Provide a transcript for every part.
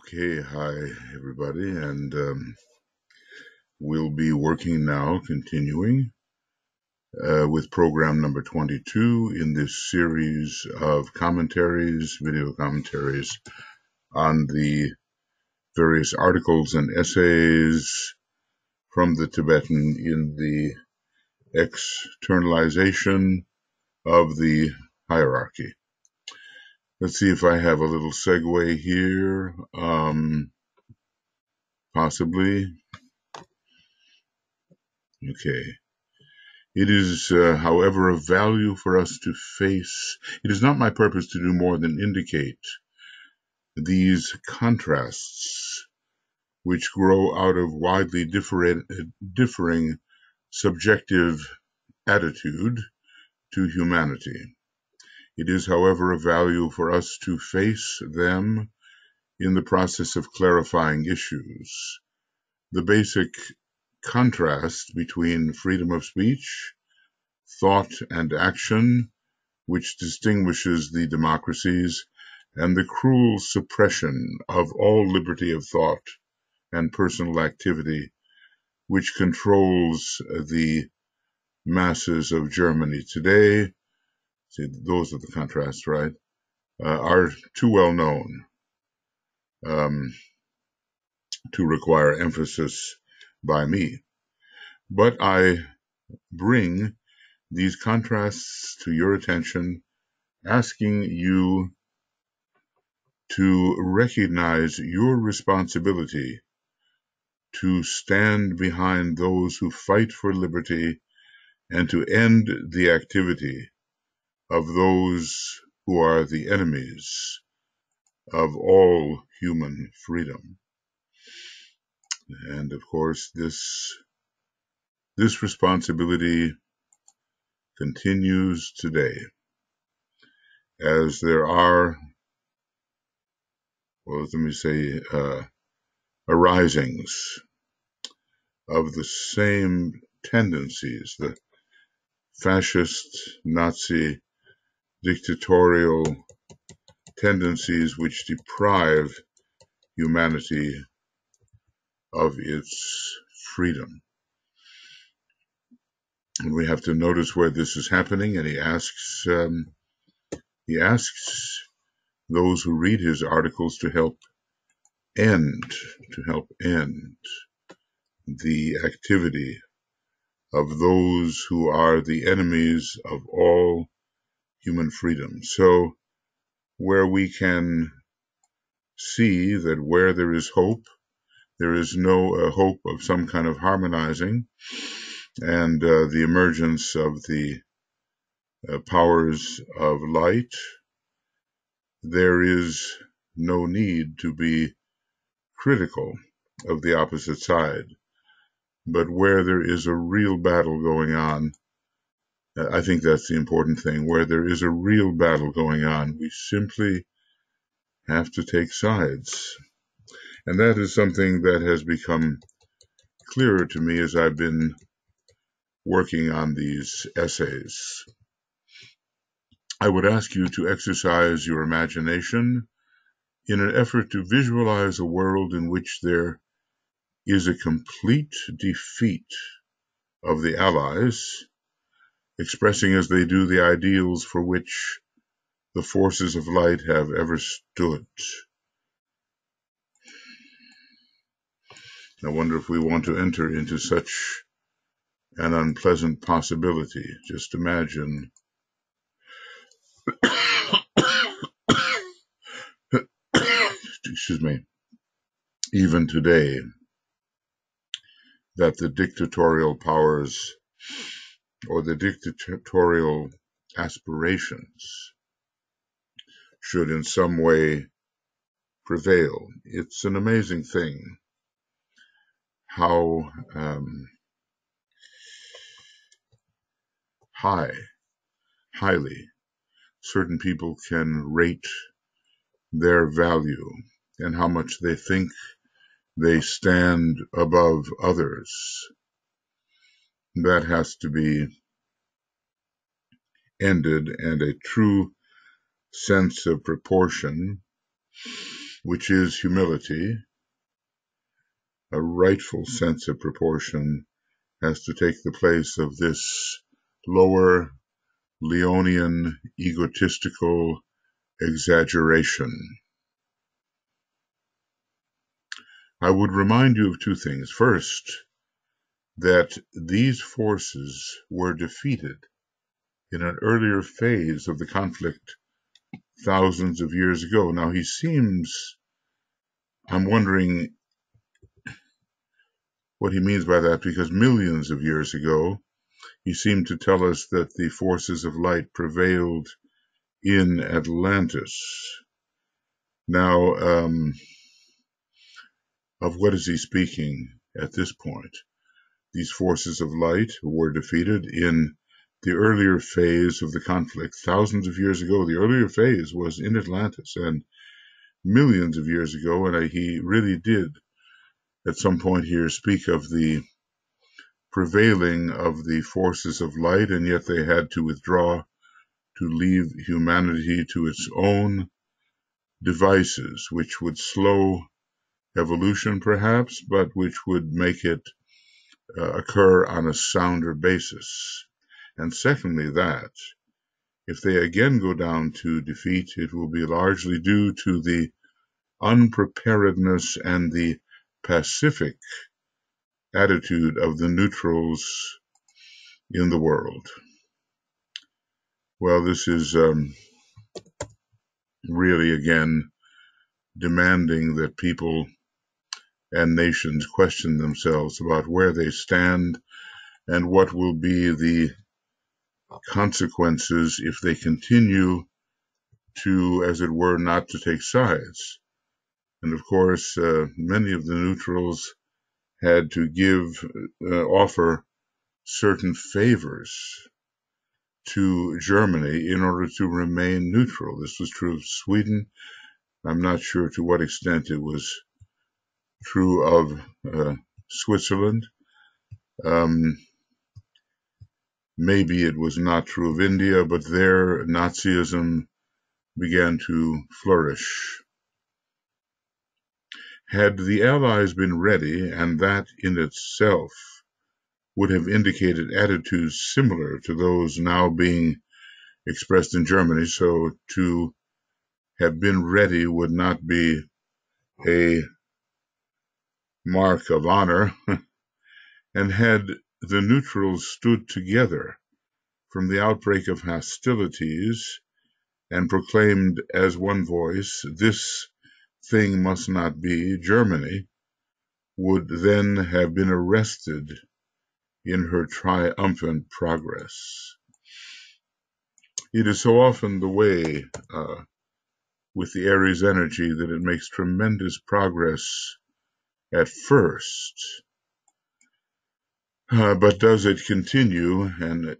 Okay, hi everybody, and we'll be working now, continuing with program number 22 in this series of commentaries, video commentaries on the various articles and essays from the Tibetan in the externalization of the hierarchy. Let's see if I have a little segue here, possibly. Okay. It is, however, of value for us to face. It is not my purpose to do more than indicate these contrasts which grow out of widely differing subjective attitude to humanity. It is, however, of value for us to face them in the process of clarifying issues. The basic contrast between freedom of speech, thought and action, which distinguishes the democracies, and the cruel suppression of all liberty of thought and personal activity, which controls the masses of Germany today. See, those are the contrasts, right? Are too well known to require emphasis by me. But I bring these contrasts to your attention, asking you to recognize your responsibility to stand behind those who fight for liberty and to end the activity of those who are the enemies of all human freedom. And of course, this responsibility continues today, as there are, arisings of the same tendencies, the fascist, Nazi, dictatorial tendencies which deprive humanity of its freedom. And we have to notice where this is happening, and he asks those who read his articles to help end the activity of those who are the enemies of all human freedom. So where we can see that where there is hope, there is no hope of some kind of harmonizing and the emergence of the powers of light, there is no need to be critical of the opposite side. But where there is a real battle going on, I think that's the important thing. Where there is a real battle going on, we simply have to take sides. And that is something that has become clearer to me as I've been working on these essays. I would ask you to exercise your imagination in an effort to visualize a world in which there is a complete defeat of the Allies, expressing as they do the ideals for which the forces of light have ever stood. I wonder if we want to enter into such an unpleasant possibility. Just imagine excuse me, even today, that the dictatorial powers or the dictatorial aspirations should in some way prevail. It's an amazing thing how highly certain people can rate their value and how much they think they stand above others. That has to be ended, and a true sense of proportion which is humility, a rightful sense of proportion, has to take the place of this lower Leonian egotistical exaggeration. I would remind you of two things. First, that these forces were defeated in an earlier phase of the conflict thousands of years ago. Now I'm wondering what he means by that, because millions of years ago, he seemed to tell us that the forces of light prevailed in Atlantis. Now, of what is he speaking at this point? These forces of light were defeated in the earlier phase of the conflict. Thousands of years ago, the earlier phase was in Atlantis, and millions of years ago, and he really did at some point here speak of the prevailing of the forces of light, and yet they had to withdraw to leave humanity to its own devices, which would slow evolution perhaps, but which would make it occur on a sounder basis. And secondly, that if they again go down to defeat, it will be largely due to the unpreparedness and the pacific attitude of the neutrals in the world. Well, this is really, again, demanding that people and nations question themselves about where they stand and what will be the consequences if they continue to, as it were, not to take sides. And of course, many of the neutrals had to offer certain favors to Germany in order to remain neutral. This was true of Sweden. I'm not sure to what extent it was true of Switzerland. Maybe it was not true of India, but there Nazism began to flourish. Had the Allies been ready, and that in itself would have indicated attitudes similar to those now being expressed in Germany, so to have been ready would not be a mark of honor, and had the neutrals stood together from the outbreak of hostilities and proclaimed as one voice, this thing must not be, Germany would then have been arrested in her triumphant progress. It is so often the way with the Aries energy that it makes tremendous progress at first, but does it continue and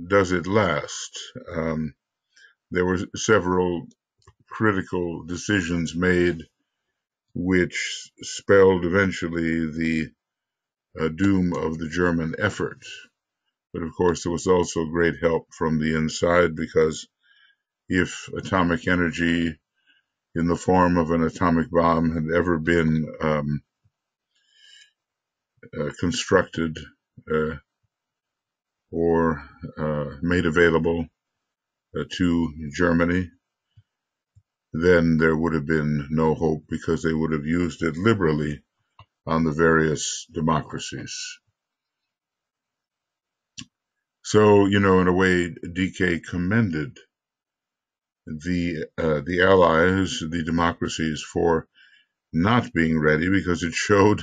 does it last? There were several critical decisions made which spelled eventually the doom of the German effort. But of course, there was also great help from the inside, because if atomic energy in the form of an atomic bomb had ever been constructed or made available to Germany, then there would have been no hope, because they would have used it liberally on the various democracies. So, in a way, DK commended the Allies, the democracies, for not being ready, because it showed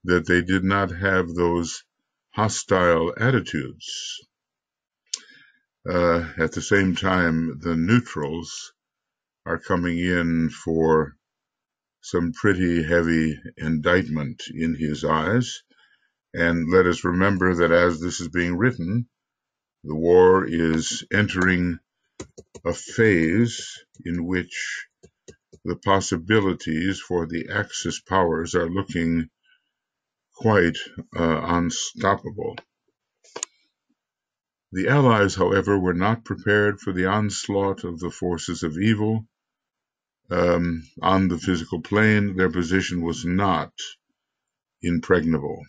that they did not have those hostile attitudes. At the same time, the neutrals are coming in for some pretty heavy indictment in his eyes. And let us remember that as this is being written, the war is entering a phase in which the possibilities for the Axis powers are looking quite unstoppable. The Allies, however, were not prepared for the onslaught of the forces of evil. On the physical plane, their position was not impregnable.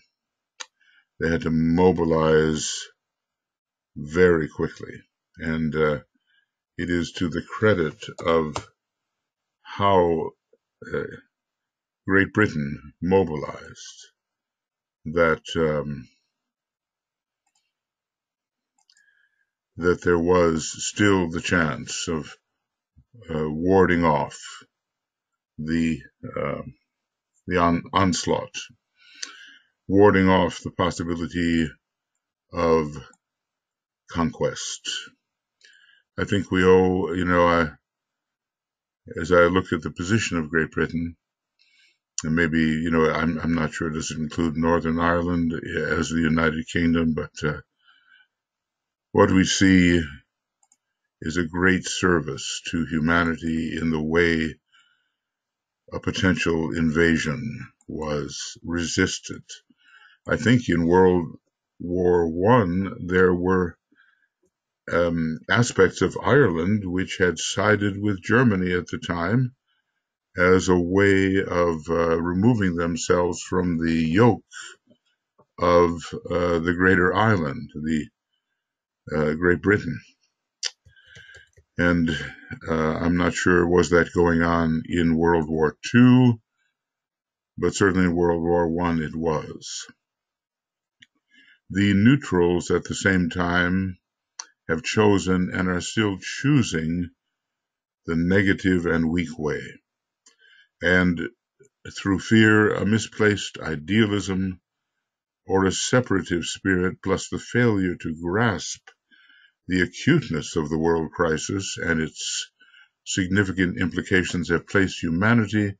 They had to mobilize very quickly. And it is to the credit of how Great Britain mobilized that that there was still the chance of warding off the onslaught, warding off the possibility of conquest. I think we owe, as I looked at the position of Great Britain, and maybe, I'm not sure, does it include Northern Ireland as the United Kingdom, but what we see is a great service to humanity in the way a potential invasion was resisted. I think in World War I, there were aspects of Ireland which had sided with Germany at the time as a way of removing themselves from the yoke of the greater island, the Great Britain. And I'm not sure was that going on in World War II, but certainly in World War I it was. The neutrals at the same time have chosen and are still choosing the negative and weak way. And through fear, a misplaced idealism, or a separative spirit, plus the failure to grasp the acuteness of the world crisis and its significant implications, have placed humanity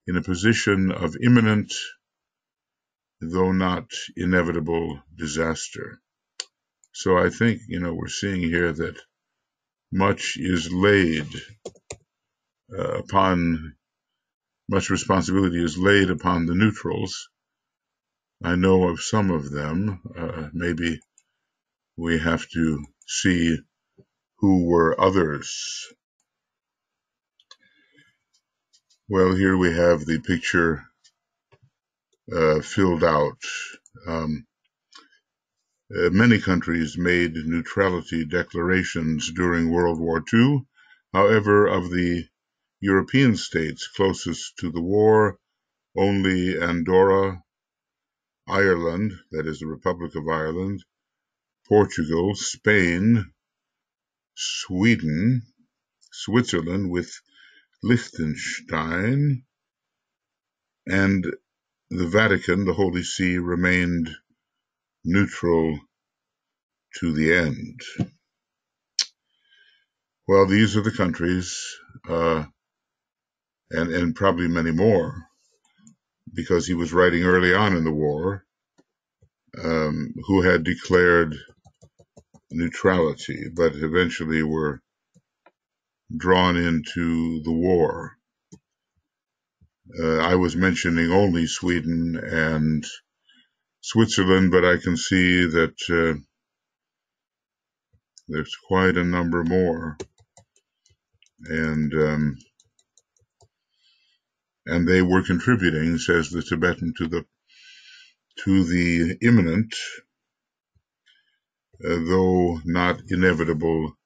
in a position of imminent, though not inevitable, disaster. So I think, we're seeing here that much responsibility is laid upon the neutrals. I know of some of them. Maybe we have to see who were others. Well, here we have the picture filled out. Many countries made neutrality declarations during World War II. However, of the European states closest to the war, only Andorra, Ireland, that is the Republic of Ireland, Portugal, Spain, Sweden, Switzerland with Liechtenstein, and the Vatican, the Holy See, remained neutral to the end. Well, these are the countries, and probably many more, because he was writing early on in the war, who had declared neutrality, but eventually were drawn into the war. I was mentioning only Sweden and Switzerland, but I can see that there's quite a number more, and they were contributing, says the Tibetan, to the imminent, though not inevitable,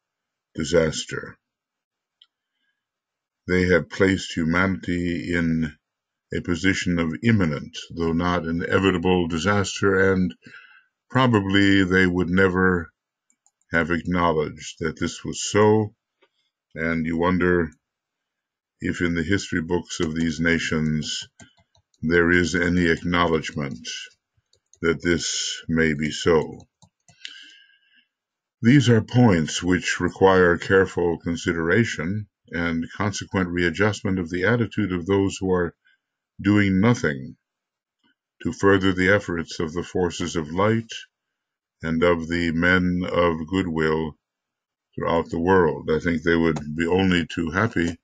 disaster. They have placed humanity in a position of imminent, though not inevitable, disaster, and probably they would never have acknowledged that this was so. And you wonder if in the history books of these nations there is any acknowledgement that this may be so. These are points which require careful consideration and consequent readjustment of the attitude of those who are doing nothing to further the efforts of the forces of light and of the men of goodwill throughout the world. I think they would have been only too happy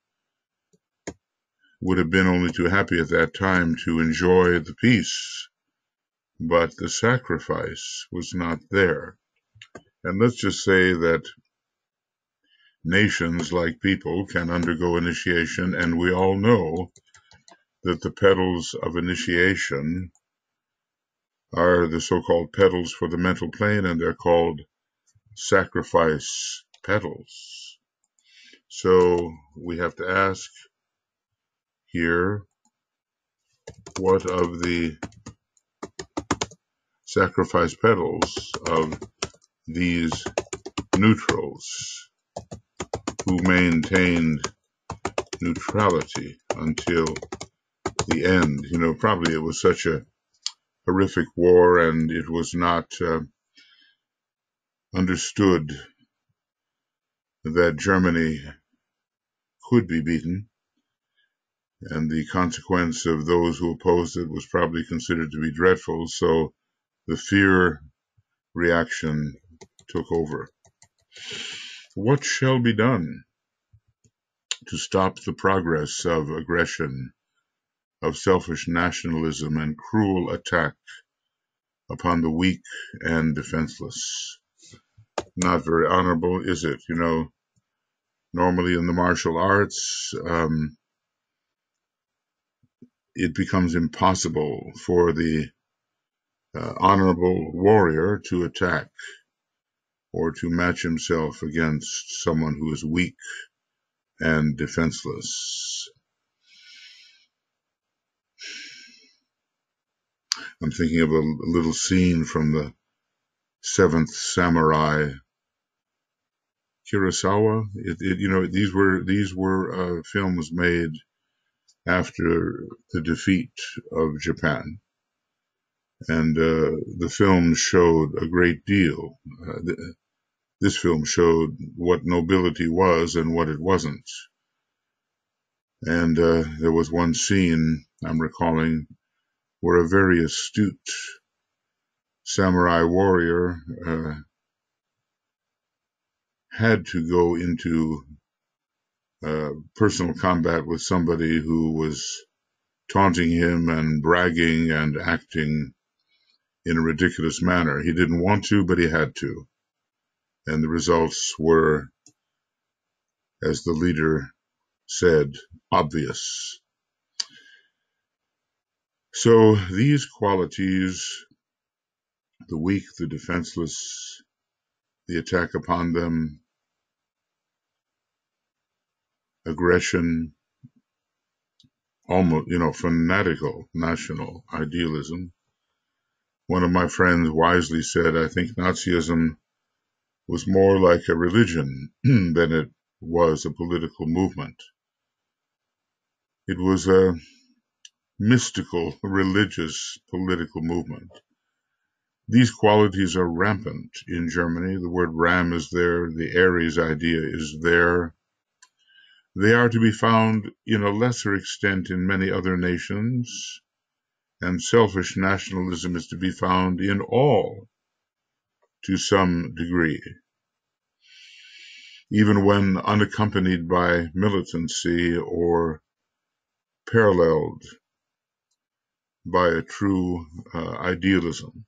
at that time to enjoy the peace, but the sacrifice was not there. And let's just say that nations, like people, can undergo initiation, and we all know that the petals of initiation are the so-called petals for the mental plane, and they're called sacrifice petals. So we have to ask here, what of the sacrifice petals of these neutrals who maintained neutrality until the end? Probably it was such a horrific war, and it was not understood that Germany could be beaten, and the consequence of those who opposed it was probably considered to be dreadful, so the fear reaction took over. What shall be done to stop the progress of aggression, of selfish nationalism and cruel attack upon the weak and defenseless? Not very honorable, is it? Normally in the martial arts, it becomes impossible for the honorable warrior to attack or to match himself against someone who is weak and defenseless. I'm thinking of a little scene from the Seventh Samurai. Kurosawa. These were films made after the defeat of Japan, and the film showed a great deal. This film showed what nobility was and what it wasn't. And there was one scene I'm recalling where a very astute samurai warrior had to go into personal combat with somebody who was taunting him and bragging and acting in a ridiculous manner. He didn't want to, but he had to. And the results were, as the leader said, obvious. So these qualities, the weak, the defenseless, the attack upon them, aggression, almost, fanatical national idealism. One of my friends wisely said, I think Nazism was more like a religion than it was a political movement. It was a mystical, religious, political movement. These qualities are rampant in Germany. The word ram is there. The Aries idea is there. They are to be found in a lesser extent in many other nations, and selfish nationalism is to be found in all to some degree, even when unaccompanied by militancy or paralleled by a true idealism.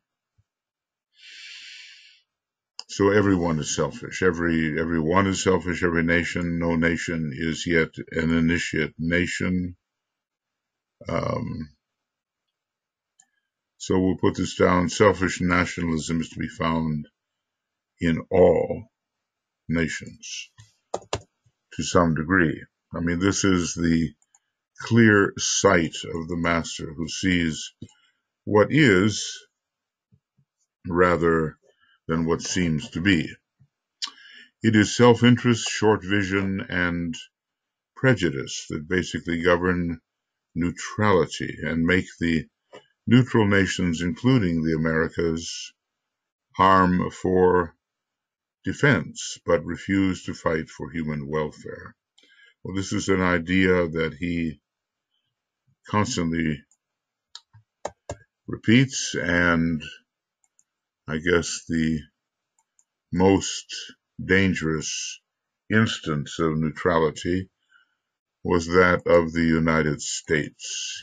So everyone is selfish. Everyone is selfish. Every nation. No nation is yet an initiate nation. So we'll put this down. Selfish nationalism is to be found in all nations to some degree. I mean, this is the clear sight of the master who sees what is rather than what seems to be. It is self-interest, short vision, and prejudice that basically govern neutrality and make the neutral nations, including the Americas, harm for defense, but refuse to fight for human welfare. Well, this is an idea that he constantly repeats, and I guess the most dangerous instance of neutrality was that of the United States.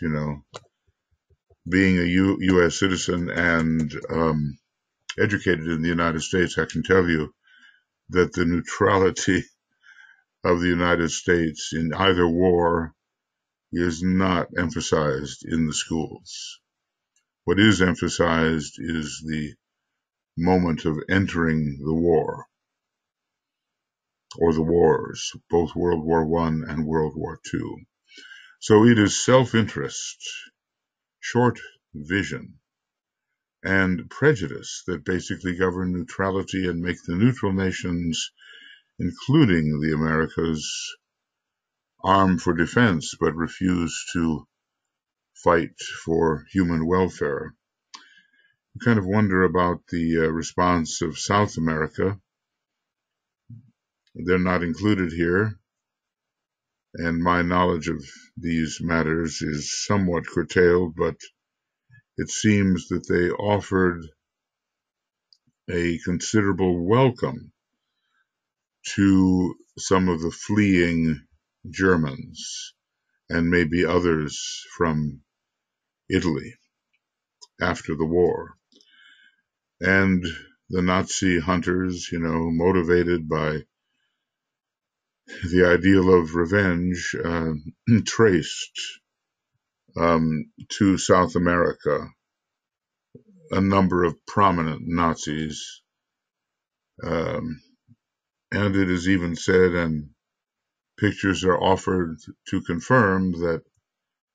Being a U.S. citizen and educated in the United States, I can tell you that the neutrality of the United States in either war is not emphasized in the schools. What is emphasized is the moment of entering the war, or the wars, both World War I and World War II. So it is self-interest, short vision, and prejudice that basically govern neutrality and make the neutral nations, including the Americas, arm for defense but refuse to fight for human welfare. You kind of wonder about the response of South America. They're not included here, and my knowledge of these matters is somewhat curtailed, but it seems that they offered a considerable welcome to some of the fleeing Germans and maybe others from Italy after the war. And the Nazi hunters, motivated by the ideal of revenge, traced to South America a number of prominent Nazis. And it is even said, and pictures are offered to confirm, that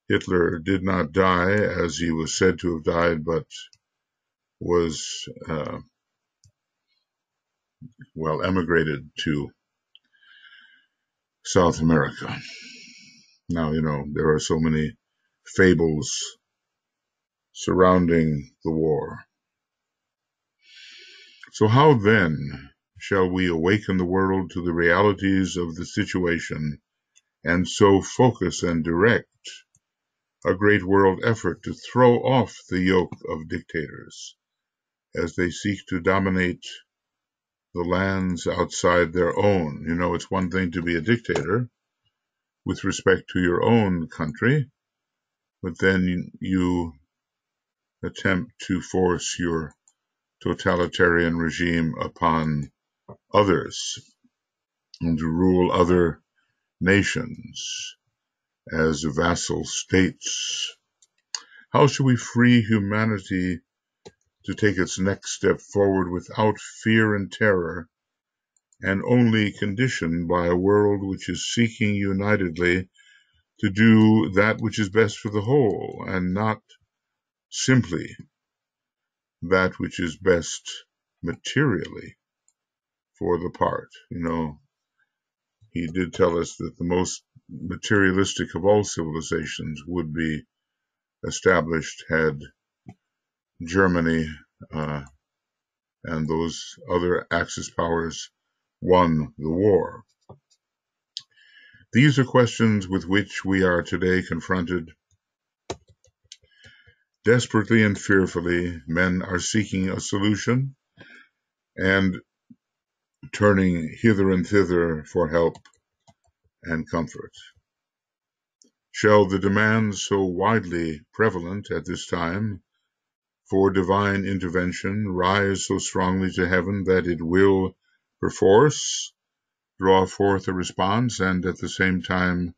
Hitler did not die as he was said to have died, but was, emigrated to South America. Now, there are so many fables surrounding the war. So how then shall we awaken the world to the realities of the situation and so focus and direct a great world effort to throw off the yoke of dictators as they seek to dominate the lands outside their own? It's one thing to be a dictator with respect to your own country, but then you attempt to force your totalitarian regime upon others and to rule other nations as vassal states. How shall we free humanity to take its next step forward without fear and terror, and only conditioned by a world which is seeking unitedly to do that which is best for the whole, and not simply that which is best materially for the part? He did tell us that the most materialistic of all civilizations would be established had Germany and those other Axis powers won the war. These are questions with which we are today confronted. Desperately and fearfully, men are seeking a solution and turning hither and thither for help and comfort. Shall the demands so widely prevalent at this time for divine intervention rise so strongly to heaven that it will, perforce, draw forth a response and at the same time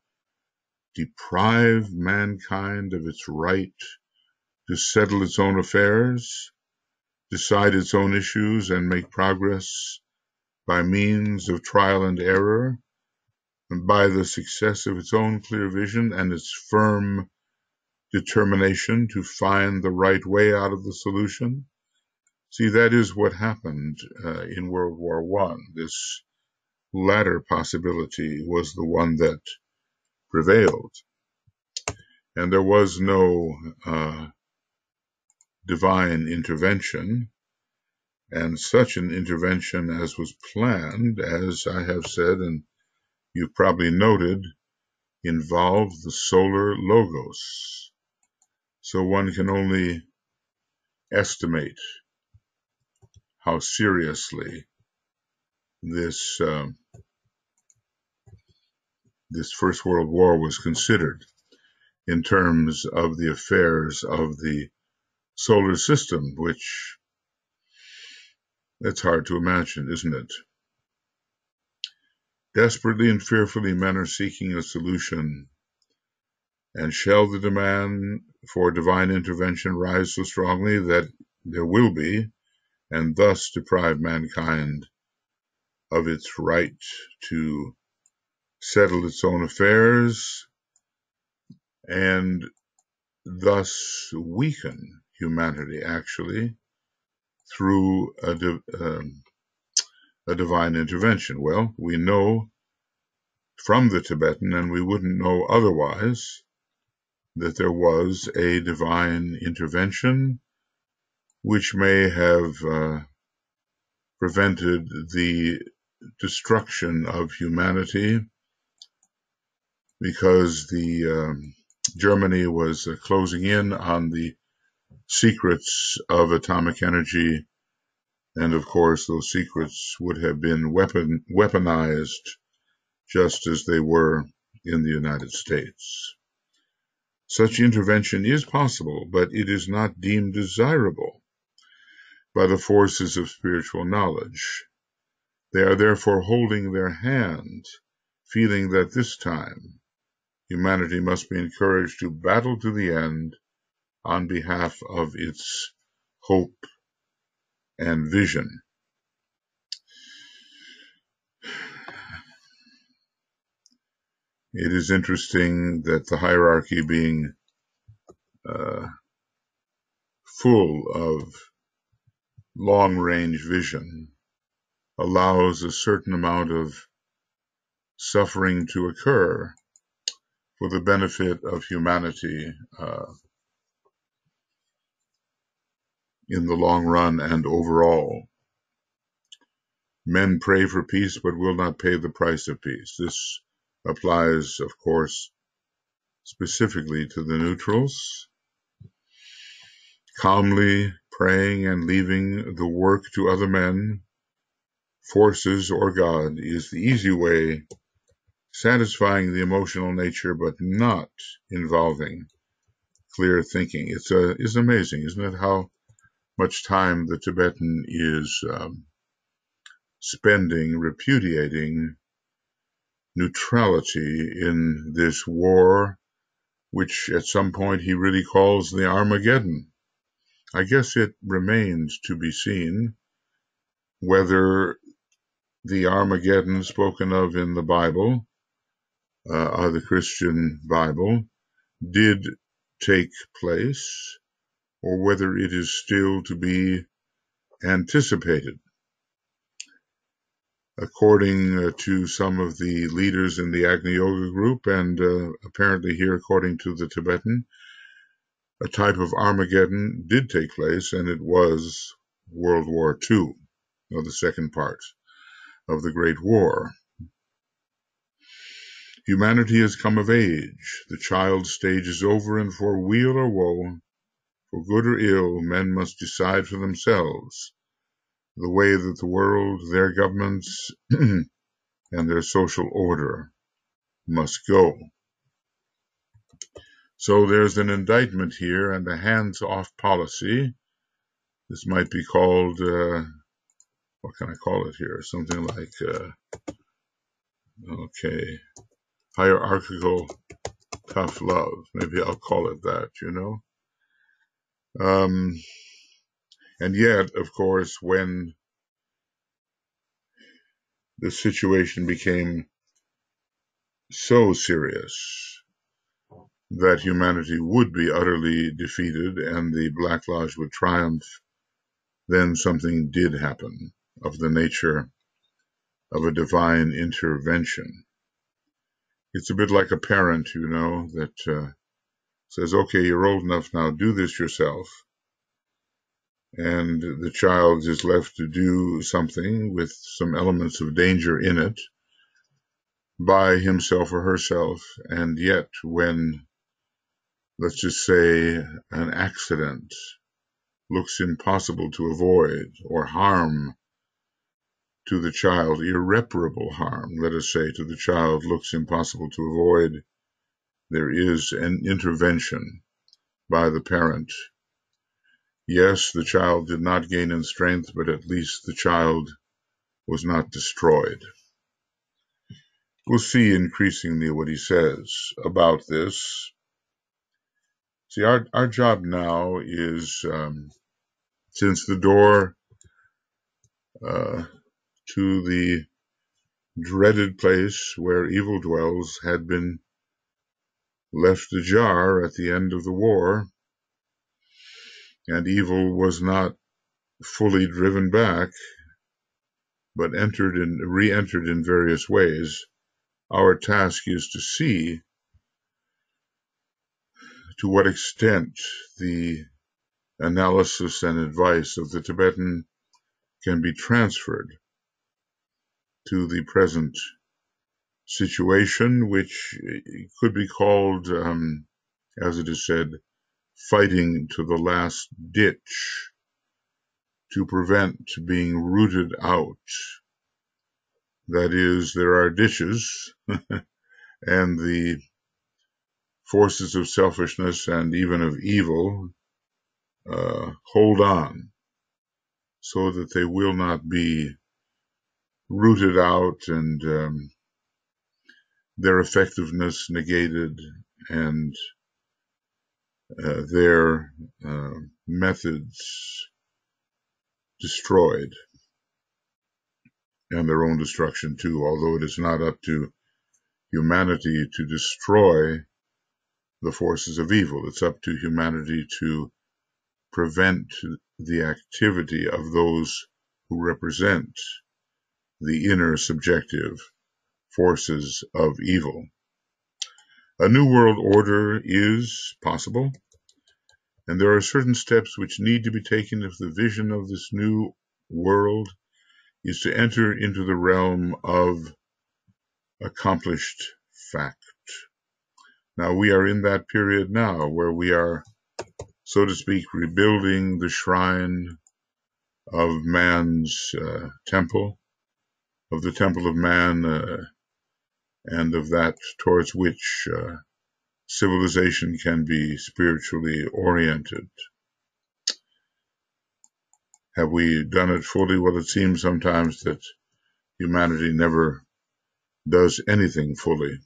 deprive mankind of its right to settle its own affairs, decide its own issues, and make progress by means of trial and error, and by the success of its own clear vision and its firm determination to find the right way out of the solution? See, that is what happened in World War I. This latter possibility was the one that prevailed. And there was no divine intervention, and such an intervention as was planned, as I have said, and you've probably noted, involved the solar logos. So one can only estimate how seriously this First World War was considered in terms of the affairs of the solar system, which it's hard to imagine, isn't it? Desperately and fearfully men are seeking a solution, and shall the demand for divine intervention rise so strongly that there will be, and thus deprive mankind of its right to settle its own affairs, and thus weaken humanity actually through a divine intervention? Well, we know from the Tibetan, and we wouldn't know otherwise, that there was a divine intervention which may have prevented the destruction of humanity, because Germany was closing in on the secrets of atomic energy, and of course those secrets would have been weaponized just as they were in the United States. Such intervention is possible, but it is not deemed desirable by the forces of spiritual knowledge. They are therefore holding their hand, feeling that this time humanity must be encouraged to battle to the end on behalf of its hope and vision. It is interesting that the hierarchy, being full of long-range vision, allows a certain amount of suffering to occur for the benefit of humanity in the long run and overall. Men pray for peace but will not pay the price of peace. This applies, of course, specifically to the neutrals. Calmly praying and leaving the work to other men, forces, or God is the easy way, satisfying the emotional nature but not involving clear thinking. It's amazing, isn't it, how much time the Tibetan is spending repudiating neutrality in this war, which at some point he really calls the Armageddon. I guess it remains to be seen whether the Armageddon spoken of in the Bible, or the Christian Bible, did take place, or whether it is still to be anticipated. According to some of the leaders in the Agni Yoga group, and apparently here according to the Tibetan, a type of Armageddon did take place, and it was World War II, or the second part of the Great War. Humanity has come of age. The child stage is over, and for weal or woe, for good or ill, men must decide for themselves the way that the world, their governments, and their social order must go. So there's an indictment here and a hands-off policy. This might be called, what can I call it here? Something like, hierarchical tough love. Maybe I'll call it that, And yet, of course, when the situation became so serious that humanity would be utterly defeated and the Black Lodge would triumph, then something did happen of the nature of a divine intervention. It's a bit like a parent, that says, okay, you're old enough now, do this yourself. And the child is left to do something with some elements of danger in it by himself or herself. And yet when, let's just say, an accident looks impossible to avoid, or harm to the child, irreparable harm, let us say, to the child looks impossible to avoid, there is an intervention by the parent. Yes, the child did not gain in strength, but at least the child was not destroyed. we'll see increasingly what he says about this. See, our job now is, since the door to the dreaded place where evil dwells had been left ajar at the end of the war, and evil was not fully driven back, but re-entered in various ways. Our task is to see to what extent the analysis and advice of the Tibetan can be transferred to the present situation, which could be called, as it is said, fighting to the last ditch to prevent being rooted out. That is, there are ditches, and the forces of selfishness and even of evil hold on so that they will not be rooted out and their effectiveness negated and their methods destroyed, and their own destruction too, although it is not up to humanity to destroy the forces of evil. It's up to humanity to prevent the activity of those who represent the inner subjective forces of evil. A new world order is possible, and there are certain steps which need to be taken if the vision of this new world is to enter into the realm of accomplished fact. Now, we are in that period now where we are, so to speak, rebuilding the shrine of man's temple, of the temple of man, and of that towards which civilization can be spiritually oriented. Have we done it fully? Well, it seems sometimes that humanity never does anything fully,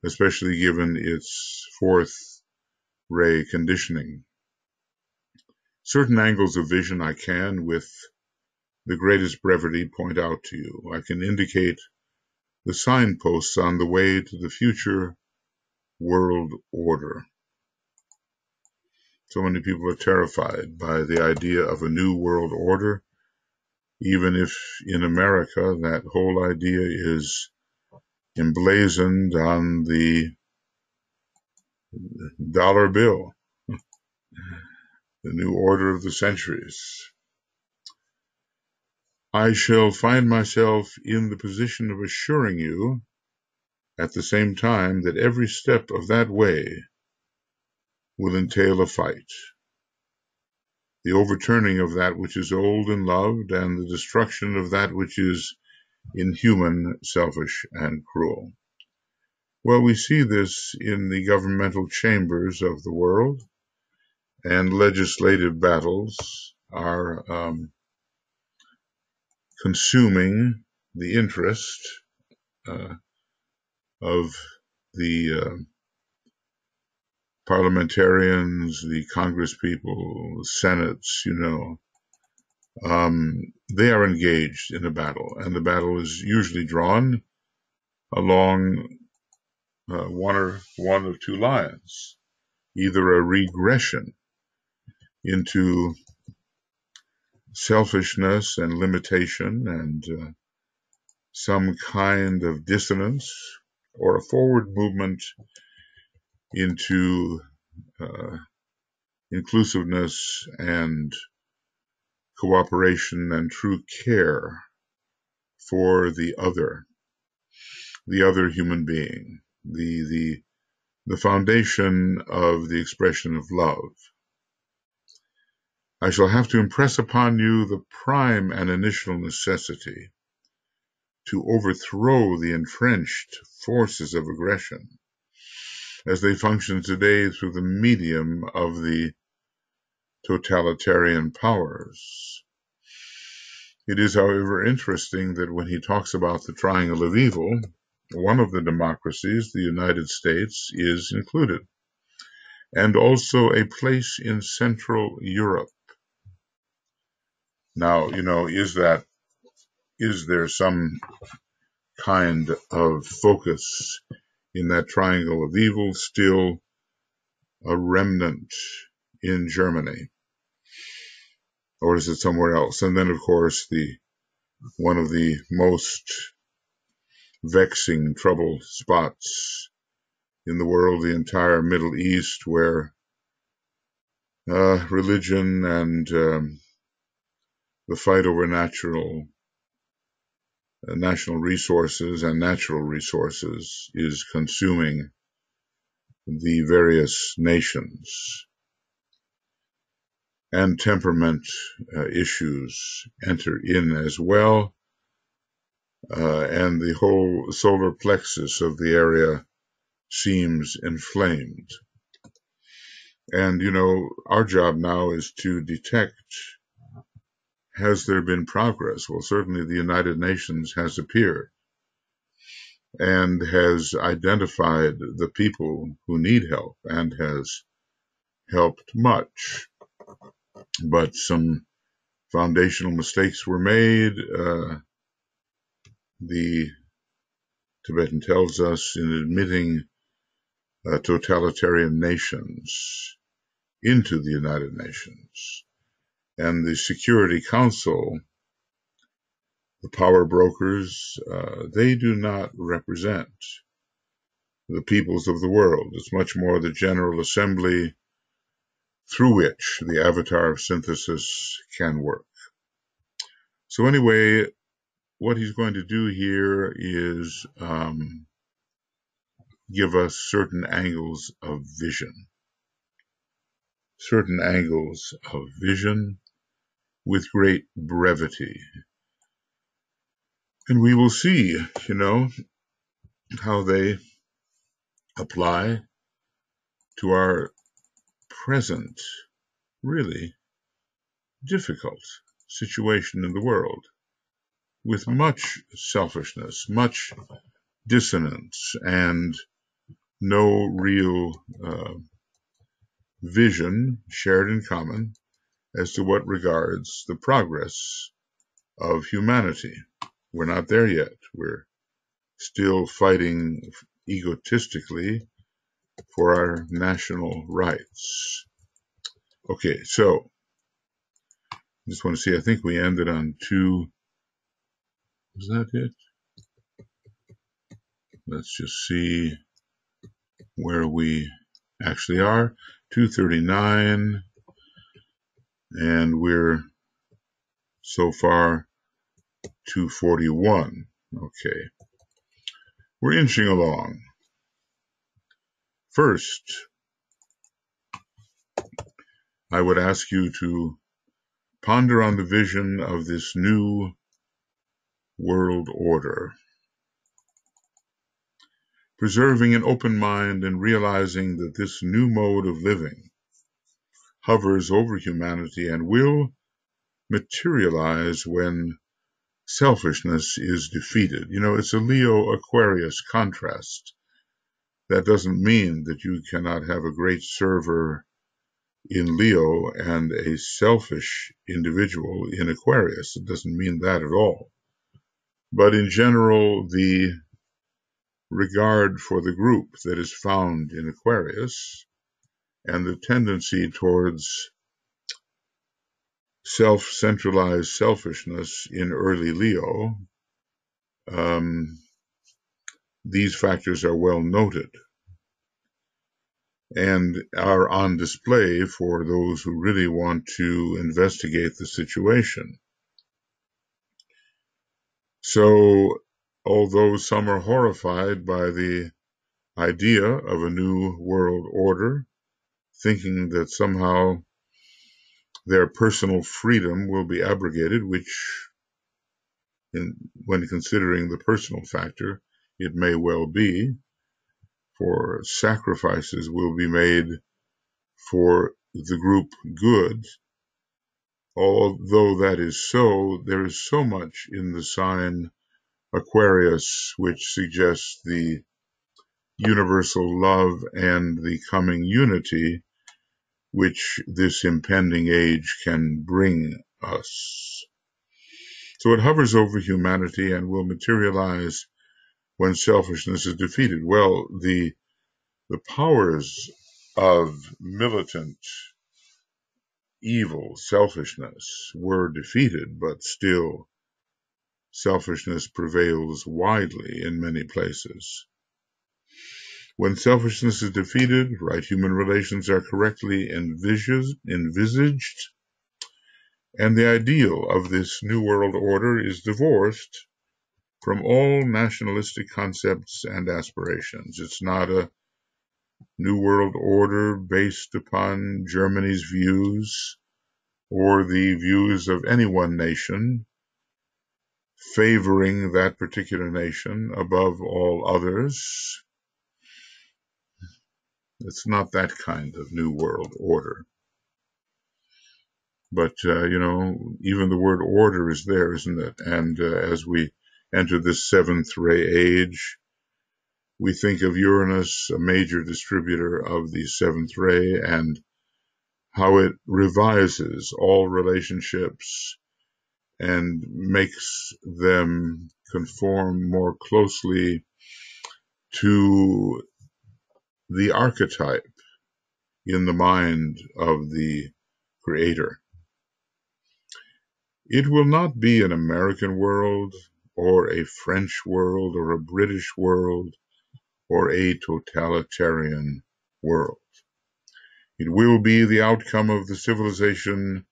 especially given its fourth ray conditioning. Certain angles of vision I can, with the greatest brevity, point out to you. I can indicate the signposts on the way to the future world order. So many people are terrified by the idea of a new world order, even if in America that whole idea is emblazoned on the dollar bill, the new order of the centuries. I shall find myself in the position of assuring you at the same time that every step of that way will entail a fight, the overturning of that which is old and loved, and the destruction of that which is inhuman, selfish, and cruel. Well, we see this in the governmental chambers of the world, and legislative battles are consuming the interest of the parliamentarians, the Congress people, the senates, they are engaged in a battle, and the battle is usually drawn along one of two lines, either a regression into selfishness and limitation and some kind of dissonance, or a forward movement into inclusiveness and cooperation and true care for the other human being, the foundation of the expression of love. I shall have to impress upon you the prime and initial necessity to overthrow the entrenched forces of aggression as they function today through the medium of the totalitarian powers. It is, however, interesting that when he talks about the triangle of evil, one of the democracies, the United States, is included, and also a place in Central Europe. Now, is there some kind of focus in that triangle of evil, still a remnant in Germany? Or is it somewhere else? And then, of course, one of the most vexing trouble spots in the world, the entire Middle East, where religion and the fight over national resources and natural resources is consuming the various nations. And temperament issues enter in as well, and the whole solar plexus of the area seems inflamed. And, our job now is to detect, has there been progress? Well, certainly the United Nations has appeared and has identified the people who need help and has helped much. But some foundational mistakes were made. The Tibetan tells us in admitting totalitarian nations into the United Nations. And the Security Council, the power brokers, they do not represent the peoples of the world. It's much more the General Assembly through which the avatar of synthesis can work. So anyway, what he's going to do here is give us certain angles of vision with great brevity. And we will see, how they apply to our present, really difficult situation in the world, with much selfishness, much dissonance, and no real vision shared in common as to what regards the progress of humanity. We're not there yet. We're still fighting egotistically for our national rights. Okay, so I just want to see, I think we ended on 2. Was that it? Let's just see where we actually are. 239, and we're so far 241. Okay, we're inching along. First, I would ask you to ponder on the vision of this new world order, preserving an open mind and realizing that this new mode of living hovers over humanity and will materialize when selfishness is defeated. It's a Leo-Aquarius contrast. That doesn't mean that you cannot have a great server in Leo and a selfish individual in Aquarius. It doesn't mean that at all. But in general, the regard for the group that is found in Aquarius and the tendency towards self-centralized selfishness in early Leo, these factors are well noted and are on display for those who really want to investigate the situation. So, although some are horrified by the idea of a new world order, thinking that somehow their personal freedom will be abrogated, which, when considering the personal factor, it may well be, for sacrifices will be made for the group good. Although that is so, there is so much in the sign Aquarius, which suggests the universal love and the coming unity which this impending age can bring us. So it hovers over humanity and will materialize when selfishness is defeated. Well, the powers of militant evil, selfishness, were defeated, but still selfishness prevails widely in many places. When selfishness is defeated, right human relations are correctly envisaged, and the ideal of this New World Order is divorced from all nationalistic concepts and aspirations. It's not a New World Order based upon Germany's views or the views of any one nation, favoring that particular nation above all others. It's not that kind of New World Order. But, even the word order is there, isn't it? And as we enter this seventh ray age, we think of Uranus, a major distributor of the seventh ray, and how it revises all relationships and makes them conform more closely to the archetype in the mind of the creator. It will not be an American world or a French world or a British world or a totalitarian world. It will be the outcome of the civilization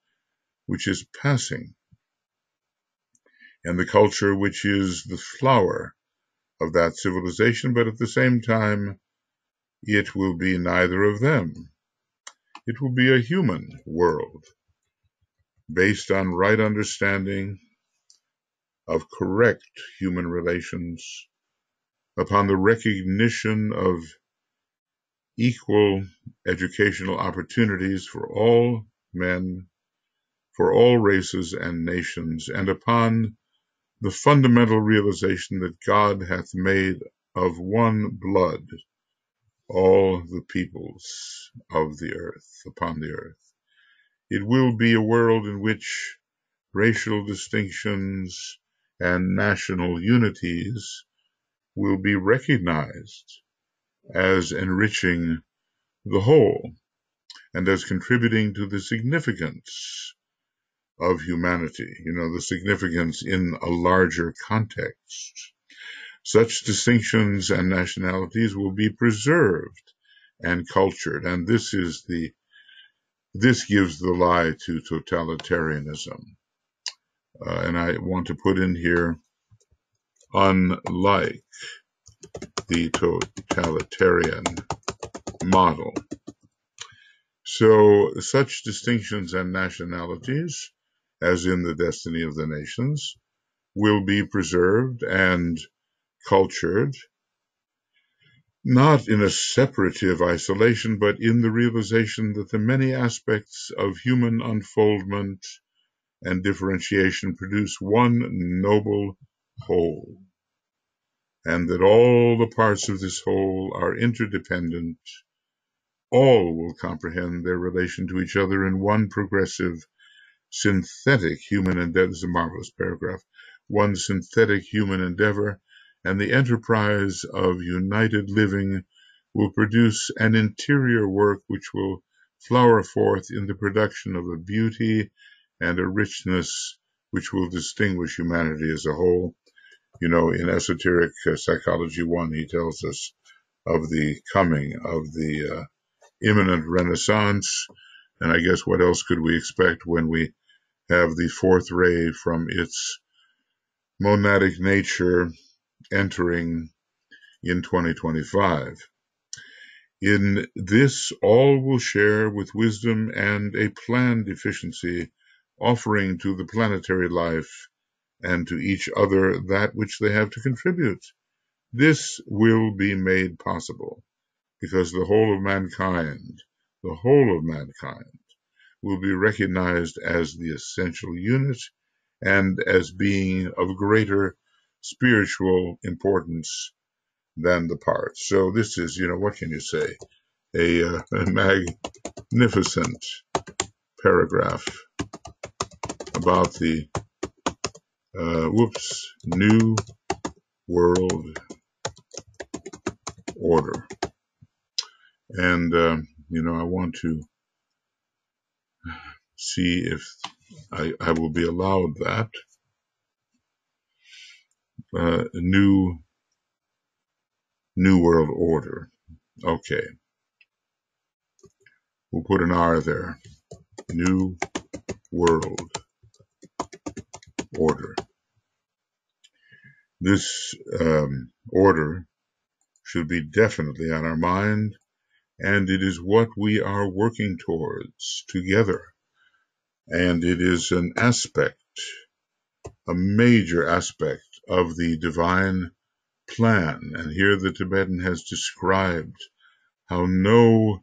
which is passing and the culture which is the flower of that civilization, but at the same time, it will be neither of them. It will be a human world based on right understanding of correct human relations, upon the recognition of equal educational opportunities for all men, for all races and nations, and upon the fundamental realization that God hath made of one blood all the peoples of the earth, upon the earth. It will be a world in which racial distinctions and national unities will be recognized as enriching the whole and as contributing to the significance of humanity, the significance in a larger context. Such distinctions and nationalities will be preserved and cultured, and this gives the lie to totalitarianism. And I want to put in here, unlike the totalitarian model. So such distinctions and nationalities, as in the destiny of the nations, will be preserved and cultured, not in a separative isolation, but in the realization that the many aspects of human unfoldment and differentiation produce one noble whole, and that all the parts of this whole are interdependent. All will comprehend their relation to each other in one progressive, synthetic human endeavor. This is a marvelous paragraph. One synthetic human endeavor, and the enterprise of united living will produce an interior work which will flower forth in the production of a beauty and a richness which will distinguish humanity as a whole. In Esoteric Psychology 1, he tells us of the coming of the imminent Renaissance, and I guess what else could we expect when we have the fourth ray from its monadic nature entering in 2025. In this, all will share with wisdom and a planned efficiency, offering to the planetary life and to each other that which they have to contribute. This will be made possible because the whole of mankind will be recognized as the essential unit and as being of greater spiritual importance than the parts. So this is, what can you say? A magnificent paragraph about the New World Order. And, I want to see if I will be allowed that. New World Order. Okay. We'll put an R there. New World Order. This order should be definitely on our mind, and it is what we are working towards together. And it is an aspect, a major aspect of the divine plan. And here the Tibetan has described how no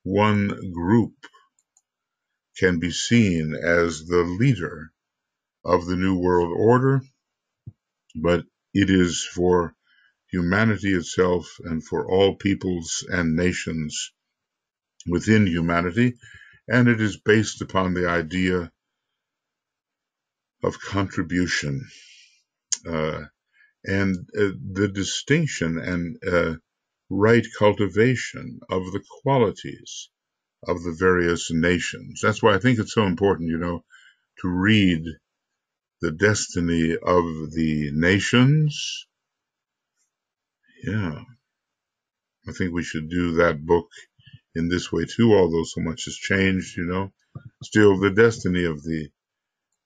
one group can be seen as the leader of the New World Order, but it is for humanity itself and for all peoples and nations within humanity, and it is based upon the idea of contribution and the distinction and right cultivation of the qualities of the various nations. That's why I think it's so important, to read the destiny of the nations. Yeah, I think we should do that book in this way too, although so much has changed, Still, the destiny of the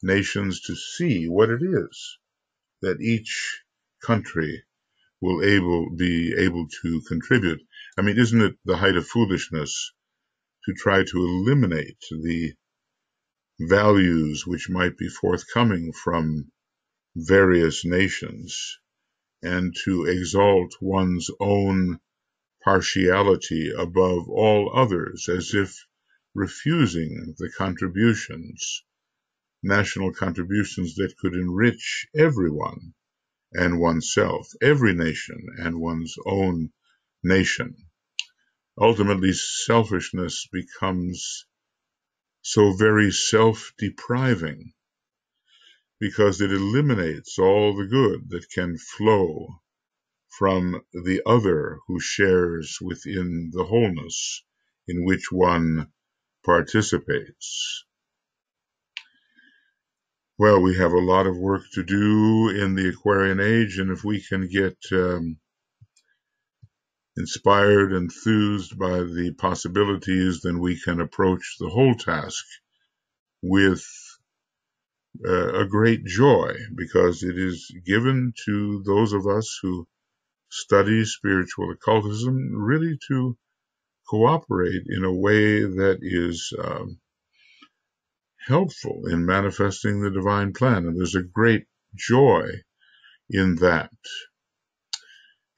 nations, to see what it is that each country will be able to contribute. I mean, isn't it the height of foolishness to try to eliminate the values which might be forthcoming from various nations and to exalt one's own partiality above all others, as if refusing the contributions, national contributions that could enrich everyone and oneself, every nation and one's own nation. Ultimately, selfishness becomes so very self-depriving because it eliminates all the good that can flow from the other who shares within the wholeness in which one participates. Well, we have a lot of work to do in the Aquarian age, and if we can get inspired, enthused by the possibilities, then we can approach the whole task with a great joy, because it is given to those of us who study spiritual occultism really to cooperate in a way that is helpful in manifesting the divine plan. And there's a great joy in that.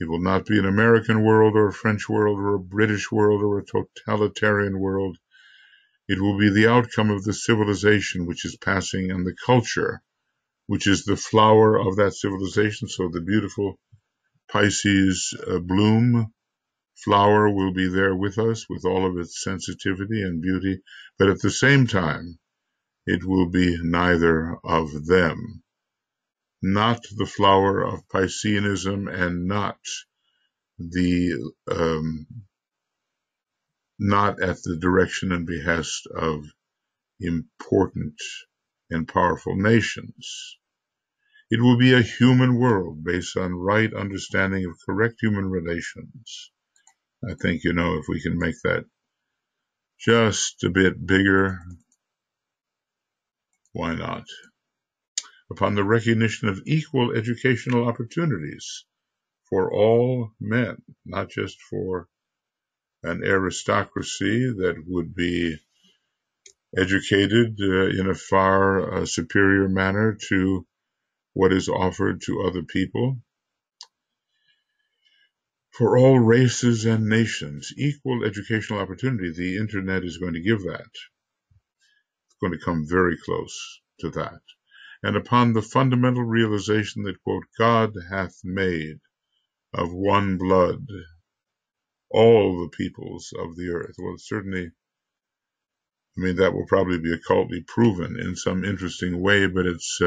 It will not be an American world or a French world or a British world or a totalitarian world. It will be the outcome of the civilization which is passing and the culture, which is the flower of that civilization. So the beautiful Pisces bloom flower will be there with us with all of its sensitivity and beauty, but at the same time, it will be neither of them. Not the flower of Pisceanism and not at the direction and behest of important and powerful nations. It will be a human world based on right understanding of correct human relations. I think, if we can make that just a bit bigger, why not? Upon the recognition of equal educational opportunities for all men, not just for an aristocracy that would be educated in a far superior manner to what is offered to other people. For all races and nations, equal educational opportunity. The internet is going to give that. It's going to come very close to that. and upon the fundamental realization that, quote, God hath made of one blood all the peoples of the earth. Well, certainly, that will probably be occultly proven in some interesting way, but it's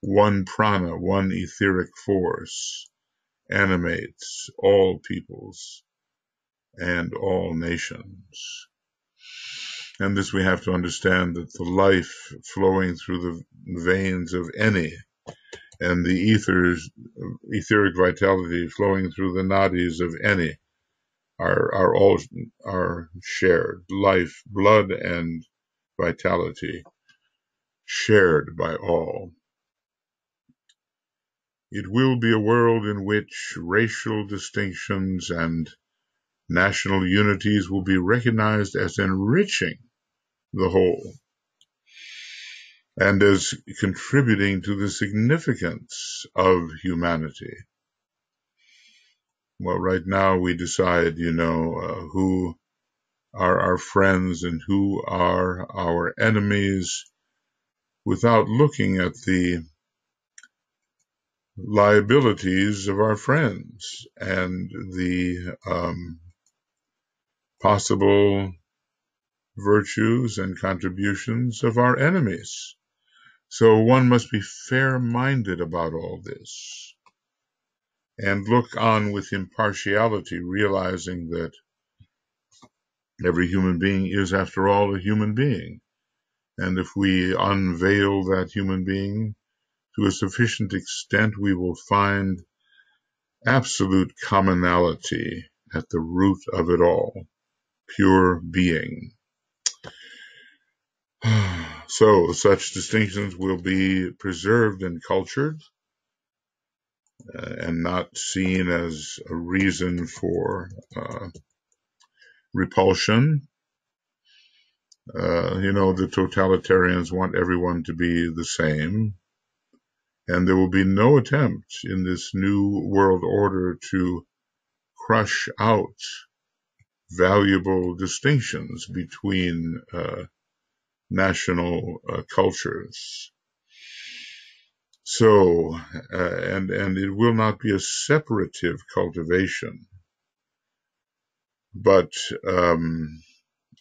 one prana, one etheric force animates all peoples and all nations. And this we have to understand, that the life flowing through the veins of any, and the etheric vitality flowing through the nadis of any, are shared. Life, blood, and vitality shared by all. It will be a world in which racial distinctions and national unities will be recognized as enriching the whole and as contributing to the significance of humanity. Well, right now we decide, who are our friends and who are our enemies without looking at the liabilities of our friends and the possible virtues and contributions of our enemies. So one must be fair-minded about all this and look on with impartiality, realizing that every human being is, after all, a human being. And if we unveil that human being to a sufficient extent, we will find absolute commonality at the root of it all, pure being. So such distinctions will be preserved and cultured, and not seen as a reason for repulsion. The totalitarians want everyone to be the same, and there will be no attempt in this new world order to crush out valuable distinctions between national cultures. So, and it will not be a separative cultivation, but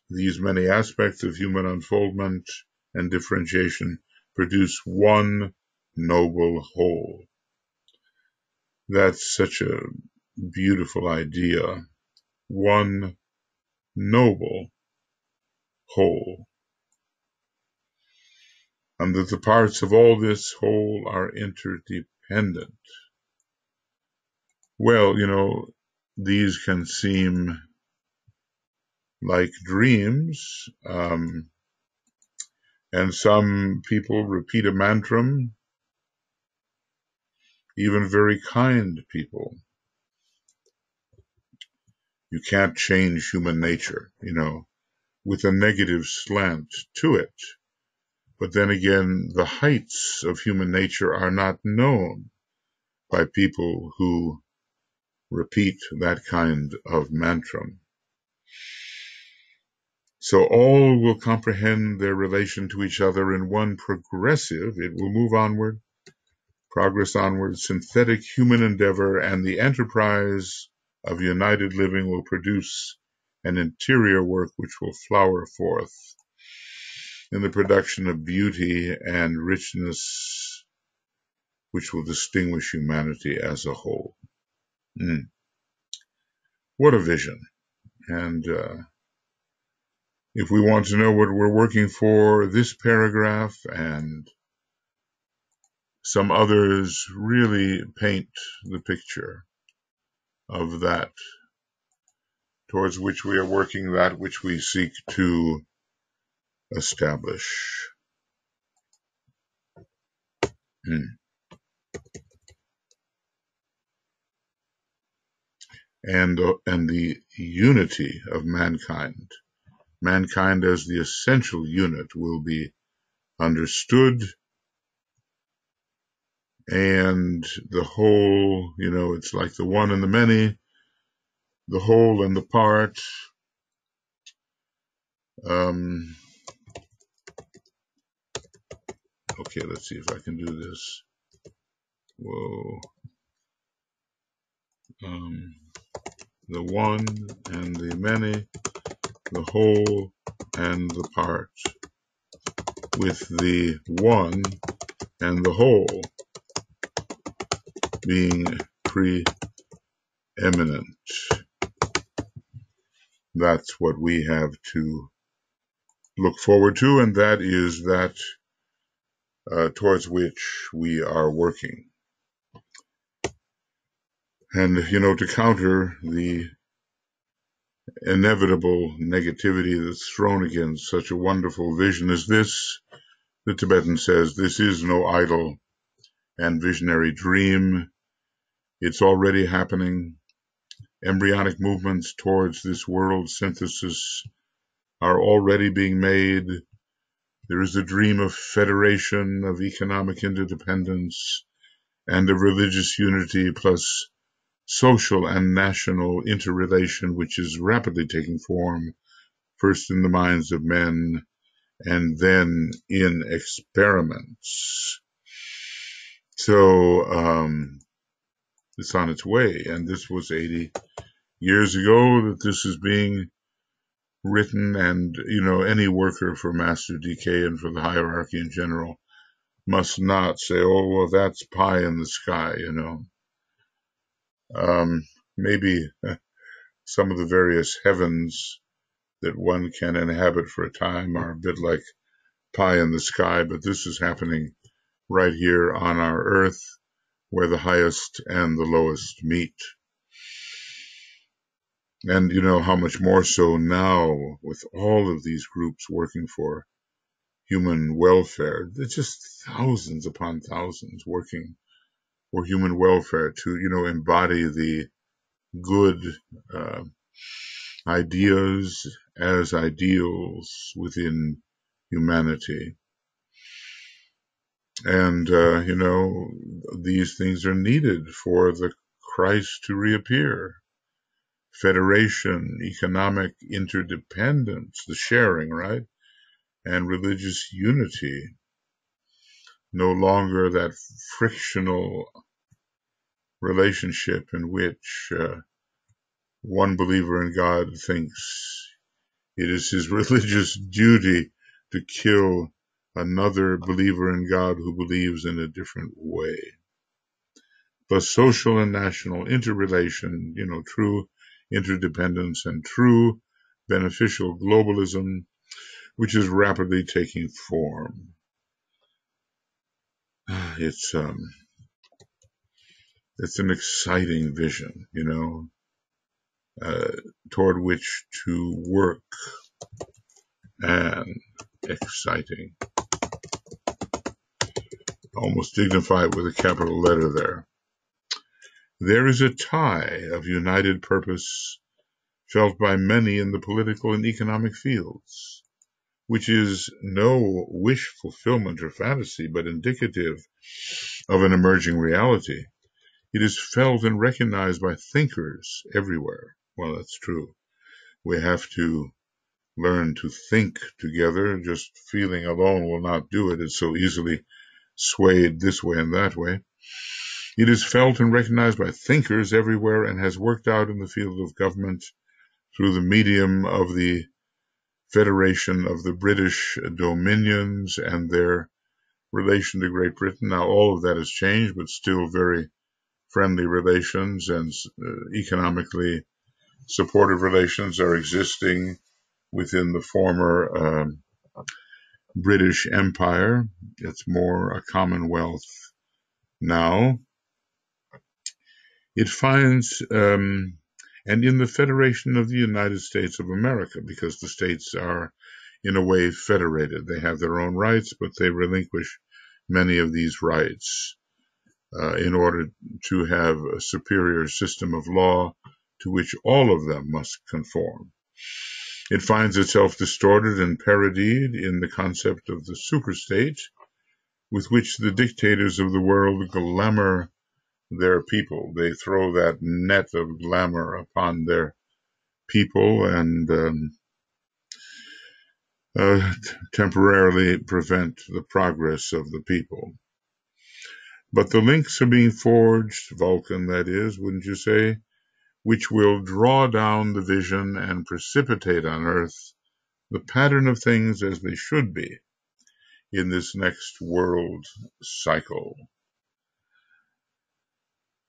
these many aspects of human unfoldment and differentiation produce one noble whole. That's such a beautiful idea. One noble whole. And that the parts of all this whole are interdependent. Well, these can seem like dreams, and some people repeat a mantra, even very kind people. You can't change human nature, with a negative slant to it. But then again, the heights of human nature are not known by people who repeat that kind of mantra. So all will comprehend their relation to each other in one progressive, it will move onward, progress onward, synthetic human endeavor, and the enterprise of united living will produce an interior work which will flower forth in the production of beauty and richness which will distinguish humanity as a whole. What a vision. And if we want to know what we're working for, this paragraph and some others really paint the picture of that towards which we are working, that which we seek to establish. And the unity of mankind. Mankind as the essential unit will be understood, and the whole, it's like the one and the many, the whole and the part, Okay, let's see if I can do this. Whoa. The one and the many, the whole and the part, with the one and the whole being preeminent. That's what we have to look forward to, and that is that towards which we are working. And, to counter the inevitable negativity that's thrown against such a wonderful vision as this, the Tibetan says, this is no idle and visionary dream. It's already happening. Embryonic movements towards this world synthesis are already being made. There is a dream of federation, of economic interdependence, and of religious unity, plus social and national interrelation, which is rapidly taking form, first in the minds of men and then in experiments. So it's on its way, and this was 80 years ago that this is being written, and any worker for master decay and for the hierarchy in general must not say, oh, well, that's pie in the sky. Maybe some of the various heavens that one can inhabit for a time are a bit like pie in the sky, but this is happening right here on our earth, where the highest and the lowest meet. And how much more so now with all of these groups working for human welfare. There's just thousands upon thousands working for human welfare to, embody the good ideas as ideals within humanity. And, these things are needed for the Christ to reappear. Federation, economic interdependence, the sharing, right? And religious unity. No longer that frictional relationship in which one believer in God thinks it is his religious duty to kill another believer in God who believes in a different way. But social and national interrelation, true interdependence and true beneficial globalism, which is rapidly taking form. It's an exciting vision, toward which to work, and exciting. Almost dignified with a capital letter there. There is a tie of united purpose felt by many in the political and economic fields, which is no wish fulfillment or fantasy, but indicative of an emerging reality. It is felt and recognized by thinkers everywhere. Well, that's true. We have to learn to think together. Just feeling alone will not do it. It's so easily swayed this way and that way. It is felt and recognized by thinkers everywhere and has worked out in the field of government through the medium of the Federation of the British Dominions and their relation to Great Britain. Now, all of that has changed, but still very friendly relations and economically supportive relations are existing within the former British Empire. It's more a commonwealth now. It finds, and in the Federation of the United States of America, because the states are in a way federated. They have their own rights, but they relinquish many of these rights in order to have a superior system of law to which all of them must conform. It finds itself distorted and parodied in the concept of the superstate, with which the dictators of the world glamour their people. They throw that net of glamour upon their people, and temporarily prevent the progress of the people. But the links are being forged, Vulcan that is, wouldn't you say, which will draw down the vision and precipitate on Earth the pattern of things as they should be in this next world cycle.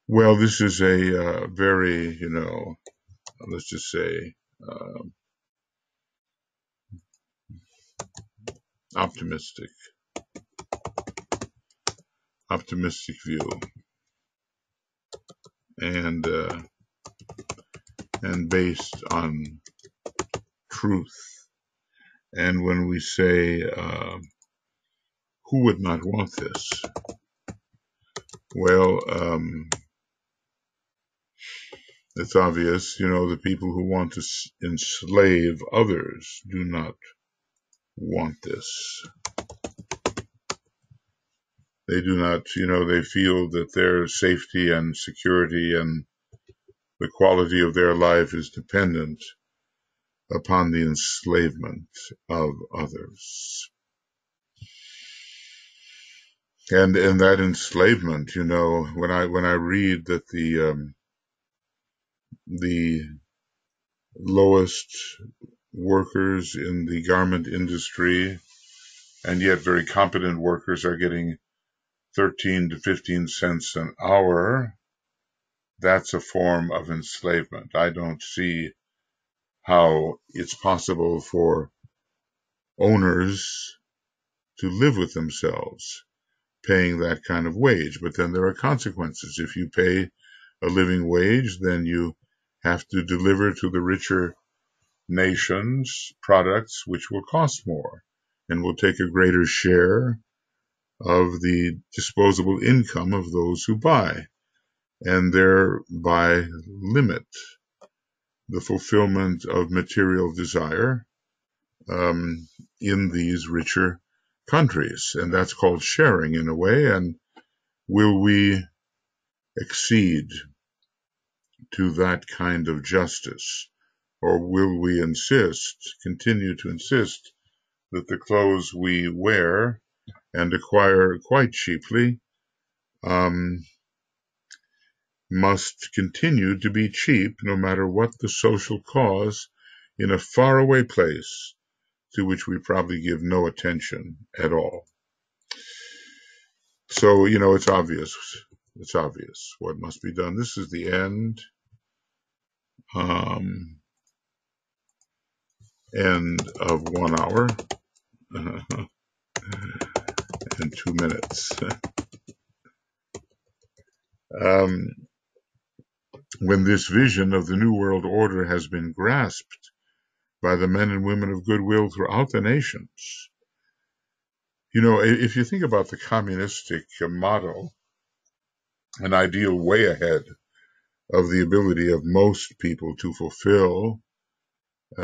Well, this is a very, let's just say, optimistic view, and based on truth. And when we say, who would not want this? Well, it's obvious, the people who want to enslave others do not want this. They do not, they feel that their safety and security and the quality of their life is dependent upon the enslavement of others. And that enslavement, when I read that the lowest workers in the garment industry and yet very competent workers are getting 13 to 15 cents an hour, that's a form of enslavement. I don't see how it's possible for owners to live with themselves paying that kind of wage. But then there are consequences. If you pay a living wage, then you have to deliver to the richer nations products which will cost more and will take a greater share of the disposable income of those who buy, and thereby limit the fulfillment of material desire in these richer countries. And that's called sharing in a way. And will we accede to that kind of justice? Or will we continue to insist that the clothes we wear and acquire quite cheaply must continue to be cheap no matter what the social cause in a faraway place to which we probably give no attention at all? So, it's obvious. It's obvious what must be done. This is the end. End of 1 hour and 2 minutes. When this vision of the New World Order has been grasped by the men and women of goodwill throughout the nations, if you think about the communistic model, an ideal way ahead of the ability of most people to fulfill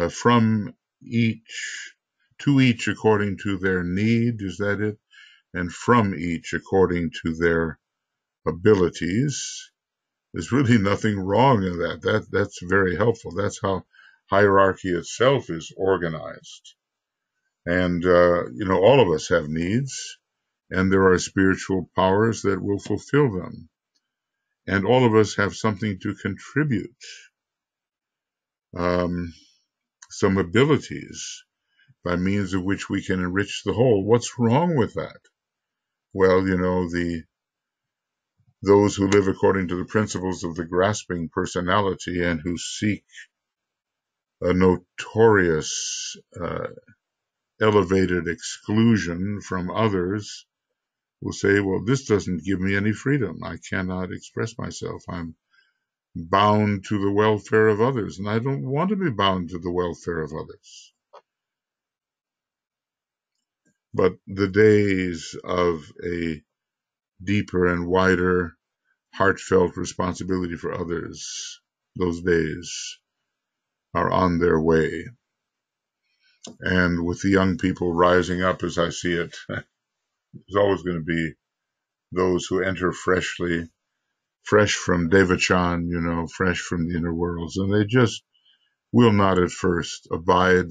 from each, to each according to their need, is that it? And from each according to their abilities. There's really nothing wrong in that. That's very helpful. That's how hierarchy itself is organized. And, all of us have needs, and there are spiritual powers that will fulfill them. And all of us have something to contribute, some abilities by means of which we can enrich the whole. What's wrong with that? Well, those who live according to the principles of the grasping personality and who seek a notorious elevated exclusion from others will say, well, this doesn't give me any freedom. I cannot express myself. I'm bound to the welfare of others, and I don't want to be bound to the welfare of others. But the days of a deeper and wider heartfelt responsibility for others, those days are on their way. And with the young people rising up, as I see it, there's always going to be those who enter fresh from Devachan, fresh from the inner worlds, and they just will not at first abide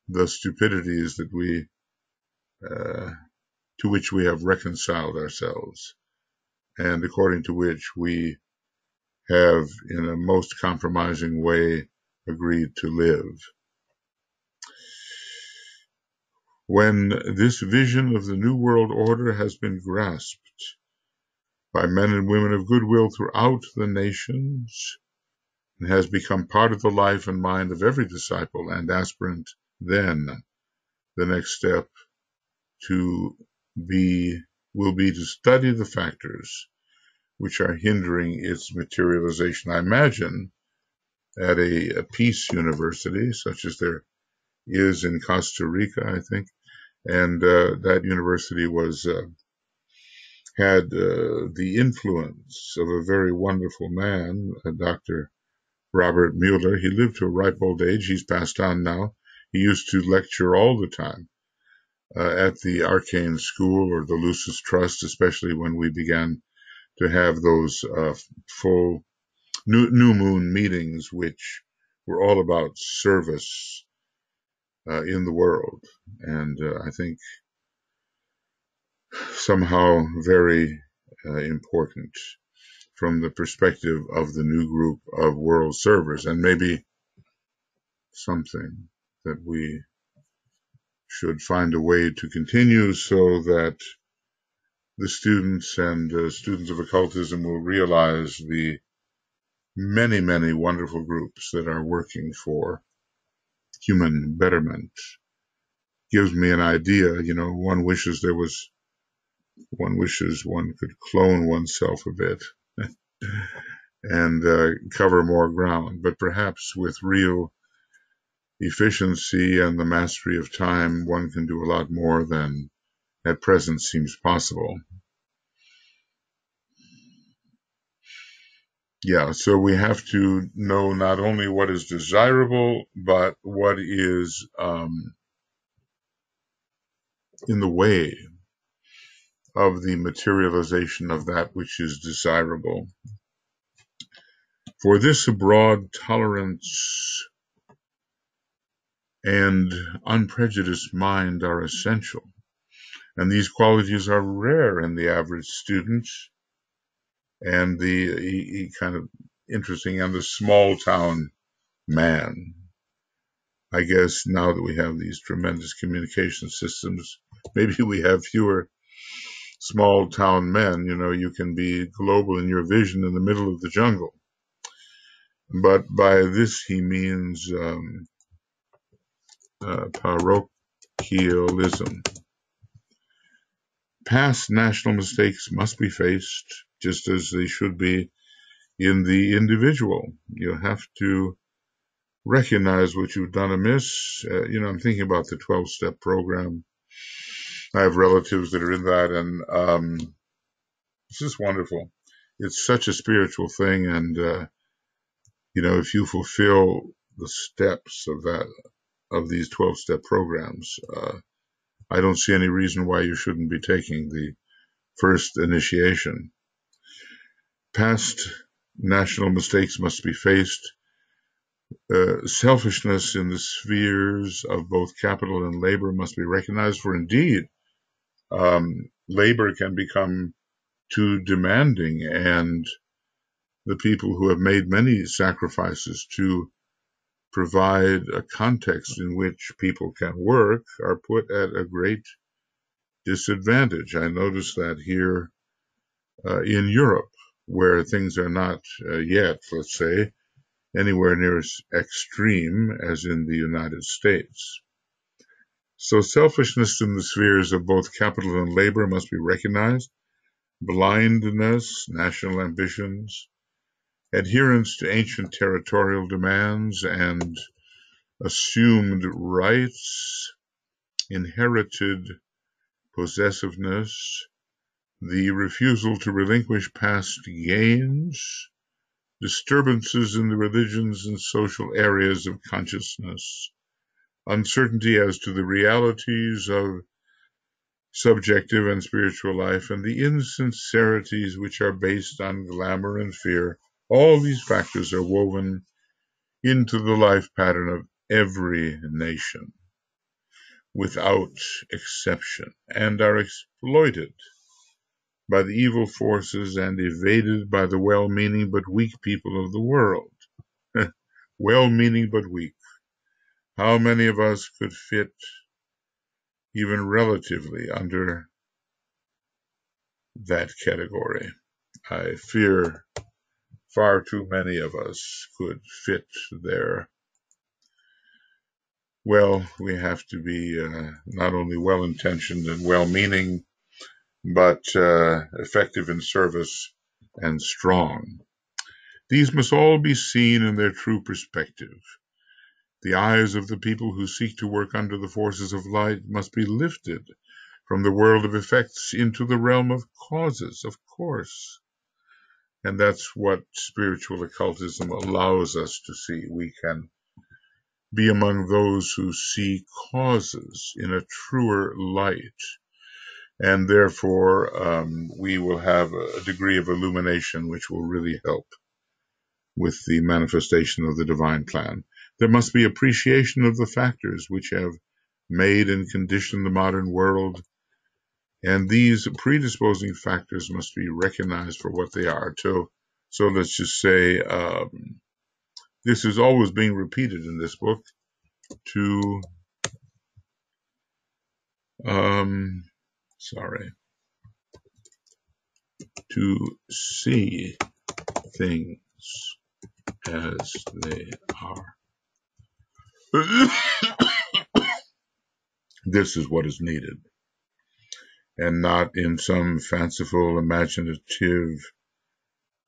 the stupidities that to which we have reconciled ourselves, and according to which we have, in a most compromising way, agreed to live. When this vision of the New World Order has been grasped by men and women of goodwill throughout the nations, and has become part of the life and mind of every disciple and aspirant, then the next step will be to study the factors which are hindering its materialization. I imagine at a peace university, such as there is in Costa Rica, I think, and that university had the influence of a very wonderful man, Dr. Robert Mueller. He lived to a ripe old age. He's passed on now. He used to lecture all the time at the Arcane School or the Lucis Trust, especially when we began to have those full new moon meetings, which were all about service in the world. And I think somehow very important from the perspective of the new group of world servers, and maybe something that we should find a way to continue so that the students and students of occultism will realize the many, many wonderful groups that are working for human betterment. Gives me an idea, one wishes one could clone oneself a bit and cover more ground, but perhaps with real efficiency and the mastery of time, one can do a lot more than at present seems possible. Yeah, so we have to know not only what is desirable, but what is in the way of the materialization of that which is desirable. For this, a broad tolerance and unprejudiced mind are essential, and these qualities are rare in the average student and the kind of interesting and the small town man. I guess now that we have these tremendous communication systems, maybe we have fewer small town men. You can be global in your vision in the middle of the jungle. But by this he means parochialism. Past national mistakes must be faced, just as they should be in the individual. You have to recognize what you've done amiss. I'm thinking about the 12-step program. I have relatives that are in that, and it's just wonderful. It's such a spiritual thing, and if you fulfill the steps of these 12-step programs, I don't see any reason why you shouldn't be taking the first initiation. Past national mistakes must be faced. Selfishness in the spheres of both capital and labor must be recognized, for indeed, labor can become too demanding, and the people who have made many sacrifices to provide a context in which people can work are put at a great disadvantage. I noticed that here in Europe, where things are not yet, let's say, anywhere near as extreme as in the United States. So selfishness in the spheres of both capital and labor must be recognized. Blindness, national ambitions, adherence to ancient territorial demands and assumed rights, inherited possessiveness, the refusal to relinquish past gains, disturbances in the religions and social areas of consciousness, uncertainty as to the realities of subjective and spiritual life, and the insincerities which are based on glamour and fear. All these factors are woven into the life pattern of every nation. without exception, and are exploited by the evil forces and evaded by the well-meaning but weak people of the world. Well-meaning but weak. How many of us could fit even relatively under that category? I fear far too many of us could fit there. Well, we have to be not only well-intentioned and well-meaning, but effective in service and strong. These must all be seen in their true perspective. The eyes of the people who seek to work under the forces of light must be lifted from the world of effects into the realm of causes, of course. And that's what spiritual occultism allows us to see. We can be among those who see causes in a truer light. And therefore, we will have a degree of illumination which will really help with the manifestation of the divine plan. There must be appreciation of the factors which have made and conditioned the modern world, and these predisposing factors must be recognized for what they are. So let's just say this is always being repeated in this book to see things as they are. This is what is needed, and not in some fanciful, imaginative,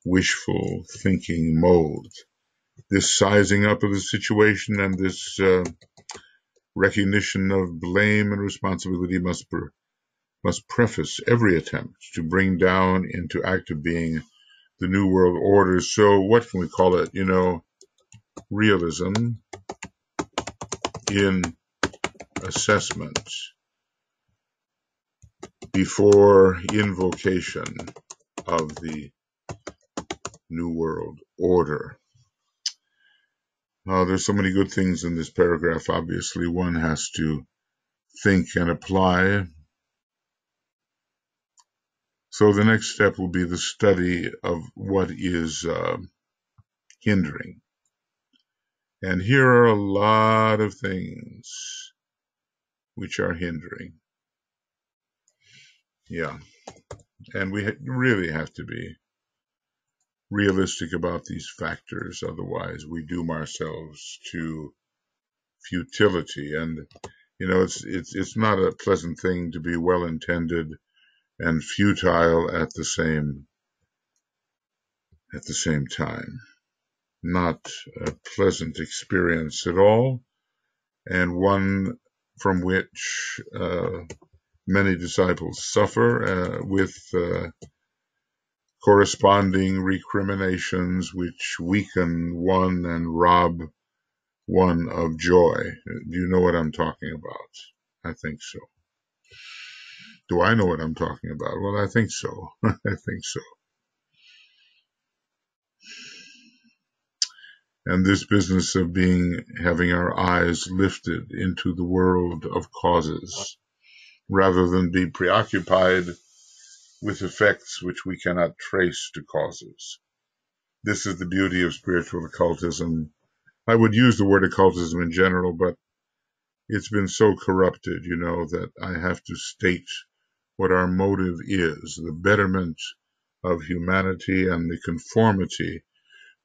wishful thinking mode. This sizing up of the situation and this recognition of blame and responsibility must preface every attempt to bring down into active being the New World Order. So what can we call it? Realism in assessment before invocation of the New World Order. There's so many good things in this paragraph. Obviously, one has to think and apply. So the next step will be the study of what is hindering. And here are a lot of things which are hindering. Yeah. And we really have to be realistic about these factors. Otherwise, we doom ourselves to futility. And, it's not a pleasant thing to be well-intended and futile at the same time. Not a pleasant experience at all, and one from which many disciples suffer with corresponding recriminations which weaken one and rob one of joy. Do you know what I'm talking about? I think so. Do I know what I'm talking about? Well, I think so. I think so. And this business of having our eyes lifted into the world of causes, rather than be preoccupied with effects which we cannot trace to causes. This is the beauty of spiritual occultism. I would use the word occultism in general, but it's been so corrupted, that I have to state what our motive is, the betterment of humanity and the conformity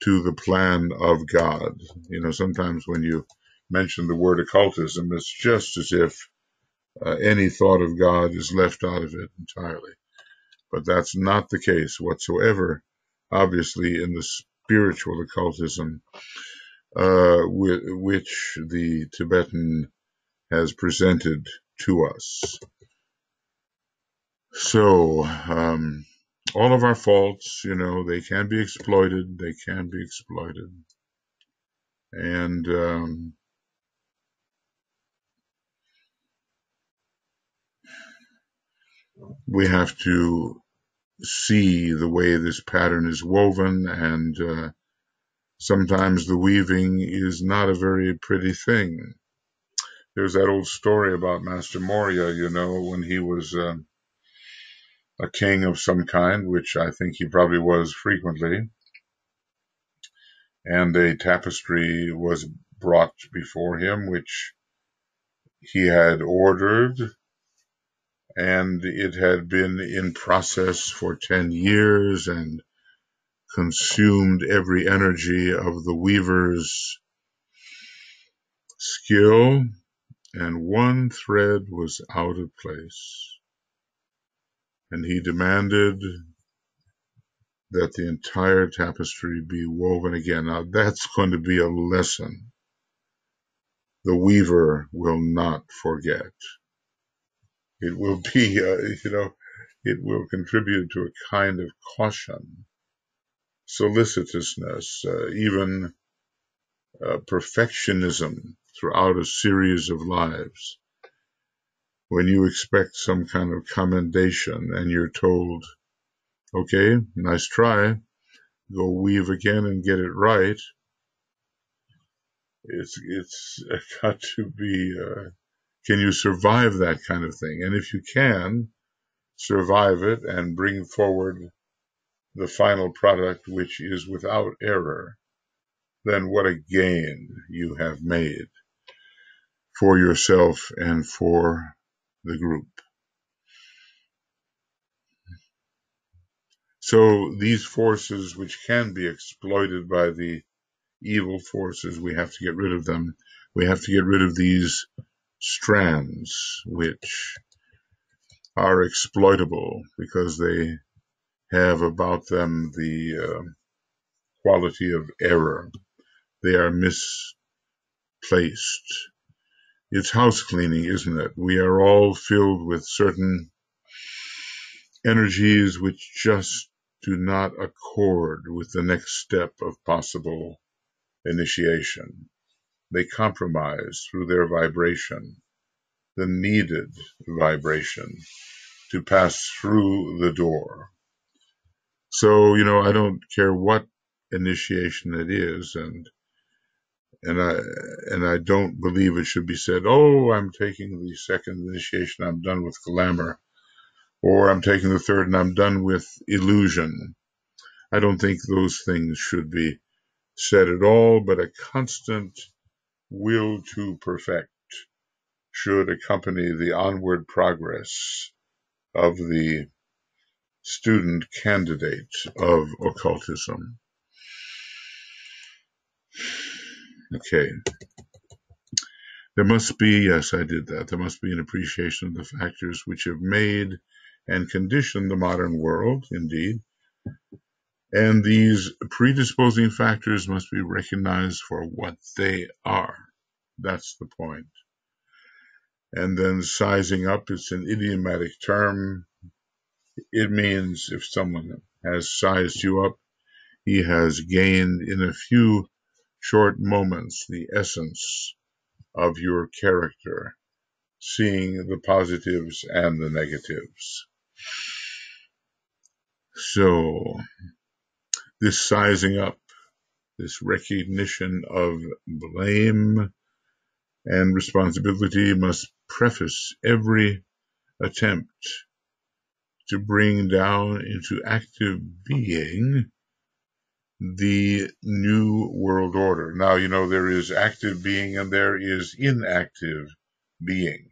to the plan of God. Sometimes when you mention the word occultism, it's just as if any thought of God is left out of it entirely. But that's not the case whatsoever, obviously, in the spiritual occultism which the Tibetan has presented to us. So, all of our faults, they can be exploited. They can be exploited. And we have to see the way this pattern is woven, and sometimes the weaving is not a very pretty thing. There's that old story about Master Moria, when he was a king of some kind, which I think he probably was frequently, and a tapestry was brought before him, which he had ordered, and it had been in process for 10 years and consumed every energy of the weaver's skill, and one thread was out of place. And he demanded that the entire tapestry be woven again. Now that's going to be a lesson the weaver will not forget. It will be, it will contribute to a kind of caution, solicitousness, even perfectionism throughout a series of lives. When you expect some kind of commendation and you're told, okay, nice try, go weave again and get it right, it's got to be, can you survive that kind of thing? And if you can survive it and bring forward the final product, which is without error, then what a gain you have made for yourself and for the group. So these forces, which can be exploited by the evil forces, we have to get rid of them. We have to get rid of these strands which are exploitable because they have about them the quality of error. They are misplaced. It's house cleaning, isn't it? We are all filled with certain energies which just do not accord with the next step of possible initiation. They compromise through their vibration, the needed vibration to pass through the door. So, I don't care what initiation it is, and I don't believe it should be said, oh, I'm taking the second initiation, I'm done with glamour, or I'm taking the third and I'm done with illusion. I don't think those things should be said at all, but a constant will to perfect should accompany the onward progress of the student candidate of occultism. Okay. There must be, yes, I did that. There must be an appreciation of the factors which have made and conditioned the modern world, indeed. And these predisposing factors must be recognized for what they are. That's the point. And then sizing up, it's an idiomatic term. It means if someone has sized you up, he has gained in a few short moments the essence of your character, seeing the positives and the negatives. So, this sizing up, this recognition of blame and responsibility must preface every attempt to bring down into active being the new world order. Now, there is active being and there is inactive being.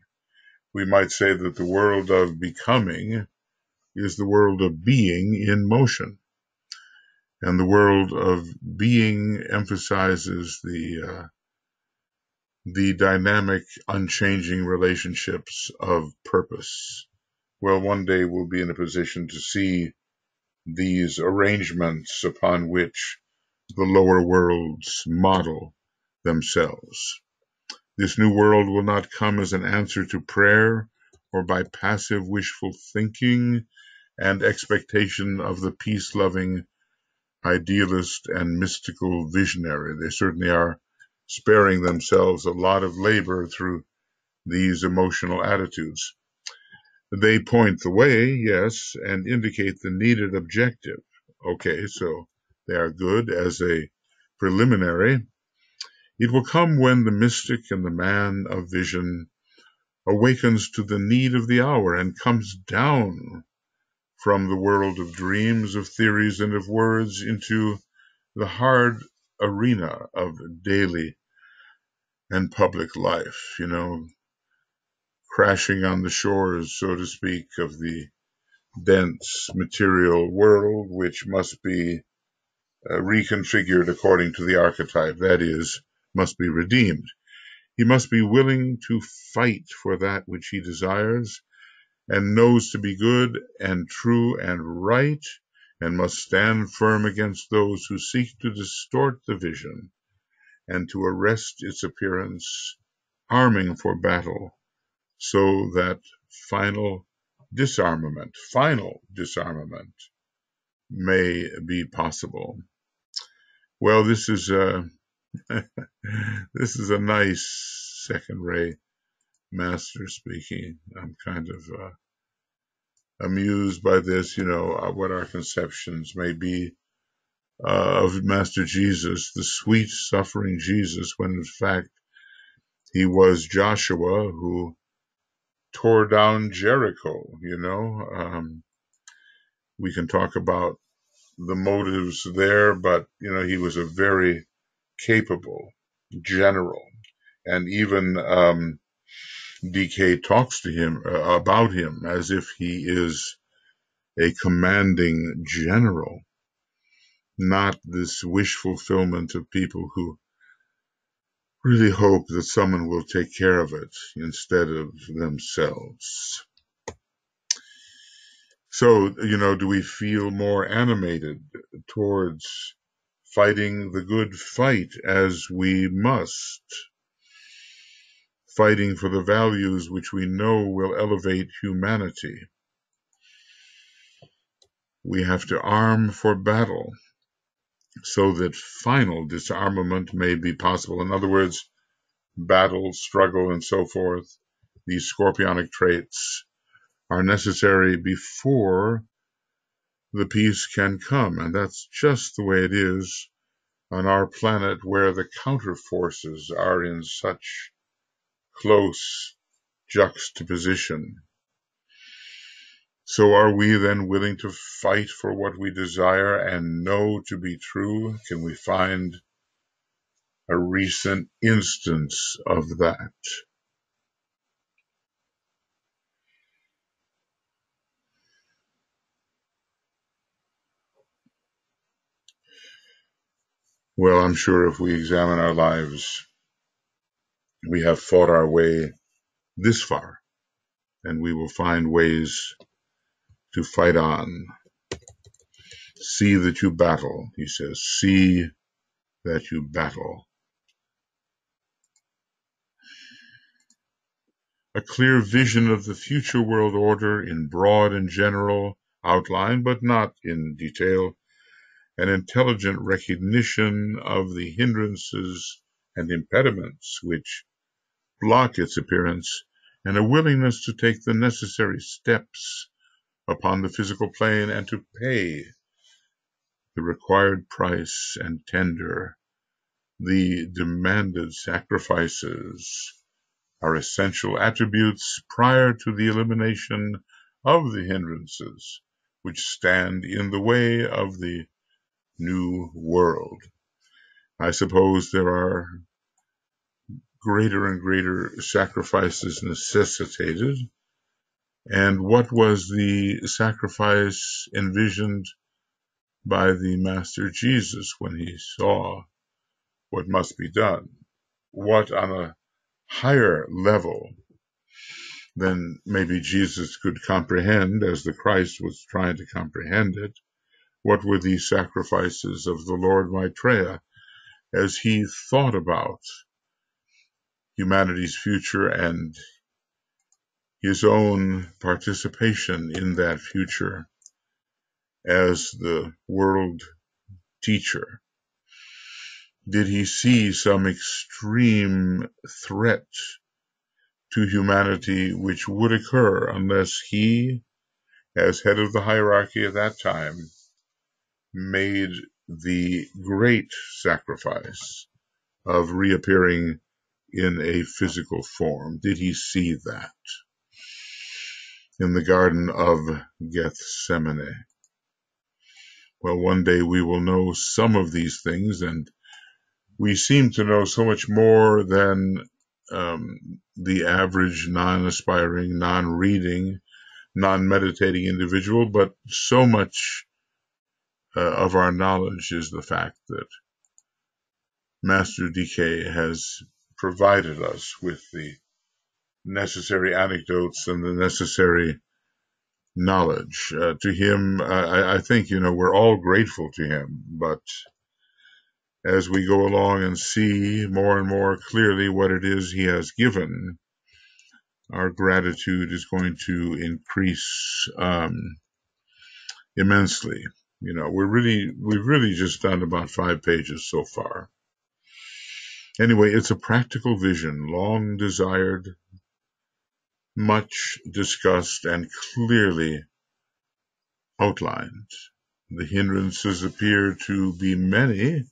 We might say that the world of becoming is the world of being in motion. And the world of being emphasizes the dynamic, unchanging relationships of purpose. Well, one day we'll be in a position to see these arrangements upon which the lower worlds model themselves. This new world will not come as an answer to prayer or by passive wishful thinking and expectation of the peace-loving idealist and mystical visionary. They certainly are sparing themselves a lot of labor through these emotional attitudes. They point the way, yes, and indicate the needed objective. Okay, so they are good as a preliminary. It will come when the mystic and the man of vision awakens to the need of the hour and comes down from the world of dreams, of theories, and of words into the hard arena of daily and public life, crashing on the shores, so to speak, of the dense material world, which must be reconfigured according to the archetype, that is, must be redeemed. He must be willing to fight for that which he desires and knows to be good and true and right, and must stand firm against those who seek to distort the vision and to arrest its appearance, arming for battle, so that final disarmament may be possible. Well, this is a this is a nice second ray master speaking. I'm kind of amused by this, what our conceptions may be of Master Jesus, the sweet suffering Jesus, when in fact he was Joshua who tore down Jericho. We can talk about the motives there, but he was a very capable general, and even DK talks to him about him as if he is a commanding general, not this wish fulfillment of people who really hope that someone will take care of it instead of themselves. So, do we feel more animated towards fighting the good fight, as we must, fighting for the values which we know will elevate humanity? We have to arm for battle so that final disarmament may be possible. In other words, battle, struggle, and so forth, these scorpionic traits are necessary before the peace can come. And that's just the way it is on our planet, where the counter forces are in such close juxtaposition. So are we then willing to fight for what we desire and know to be true? Can we find a recent instance of that? Well, I'm sure if we examine our lives, we have fought our way this far, and we will find ways to fight on. See that you battle, he says. See that you battle. A clear vision of the future world order in broad and general outline, but not in detail. An intelligent recognition of the hindrances and impediments which block its appearance, and a willingness to take the necessary steps upon the physical plane and to pay the required price and tender the demanded sacrifices are essential attributes prior to the elimination of the hindrances which stand in the way of the new world. I suppose there are greater and greater sacrifices necessitated. And what was the sacrifice envisioned by the Master Jesus when he saw what must be done? What on a higher level than maybe Jesus could comprehend, as the Christ was trying to comprehend it? What were these sacrifices of the Lord Maitreya as he thought about humanity's future and his own participation in that future as the world teacher? Did he see some extreme threat to humanity which would occur unless he, as head of the hierarchy at that time, made the great sacrifice of reappearing in a physical form? Did he see that in the Garden of Gethsemane? Well, one day we will know some of these things, and we seem to know so much more than the average non-aspiring, non-reading, non-meditating individual, but so much of our knowledge is the fact that Master DK has provided us with the necessary anecdotes and the necessary knowledge. To him, I think, we're all grateful to him, but as we go along and see more and more clearly what it is he has given, our gratitude is going to increase immensely. We've really just done about 5 pages so far. Anyway, it's a practical vision, long desired, much discussed, and clearly outlined. The hindrances appear to be many,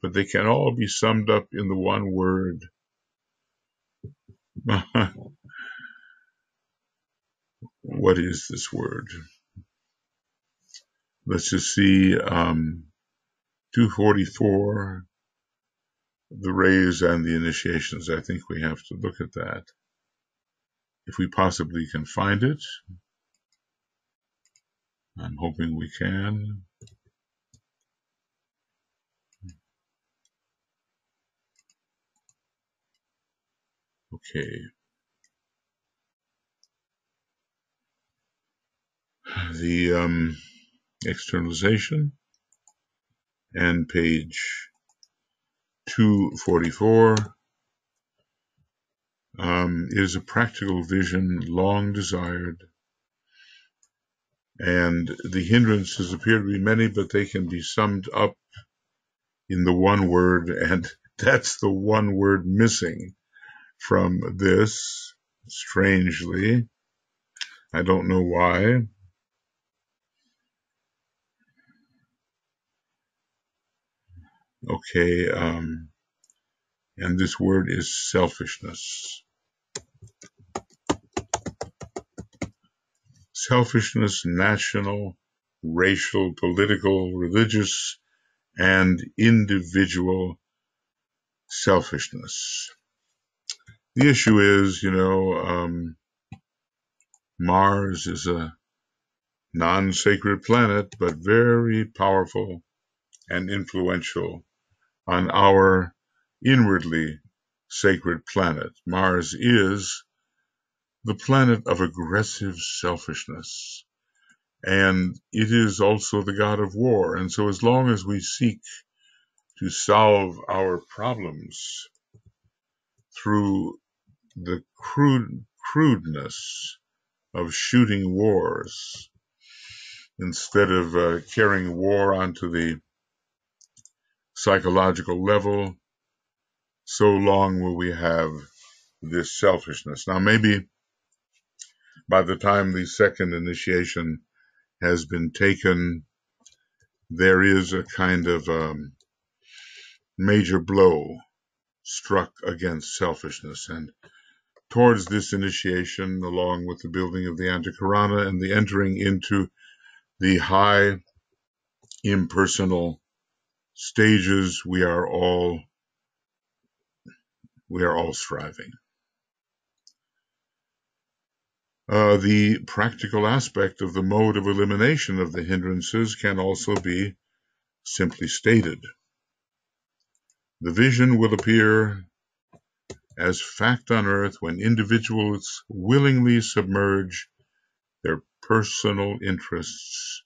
but they can all be summed up in the one word. What is this word? Let's just see, 244, the rays and the initiations. I think we have to look at that, if we possibly can find it. I'm hoping we can. Okay. The externalization, and page 244 is a practical vision, long desired, and the hindrances appear to be many, but they can be summed up in the one word, and that's the one word missing from this, strangely. I don't know why. Okay, and this word is selfishness. Selfishness, national, racial, political, religious, and individual selfishness. The issue is, Mars is a non-sacred planet, but very powerful and influential on our inwardly sacred planet. Mars is the planet of aggressive selfishness, and it is also the god of war. And so as long as we seek to solve our problems through the crudeness of shooting wars, instead of carrying war onto the psychological level, so long will we have this selfishness. Now, maybe by the time the second initiation has been taken, there is a kind of major blow struck against selfishness. And towards this initiation, along with the building of the Antakarana and the entering into the high impersonal stages, we are all striving. The practical aspect of the mode of elimination of the hindrances can also be simply stated. The vision will appear as fact on earth when individuals willingly submerge their personal interests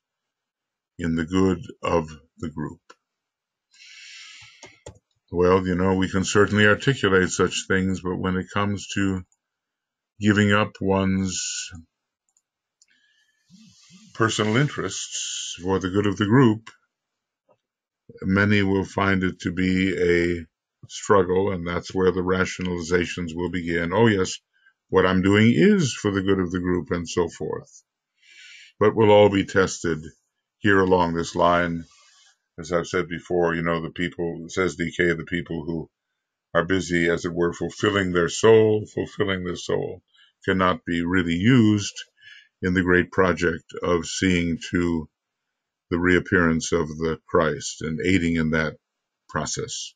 in the good of the group. Well, we can certainly articulate such things, but when it comes to giving up one's personal interests for the good of the group, many will find it to be a struggle, and that's where the rationalizations will begin. Oh yes, what I'm doing is for the good of the group, and so forth. But we'll all be tested here along this line. As I've said before, the people, says DK, the people who are busy, as it were, fulfilling their soul, cannot be really used in the great project of seeing to the reappearance of the Christ and aiding in that process,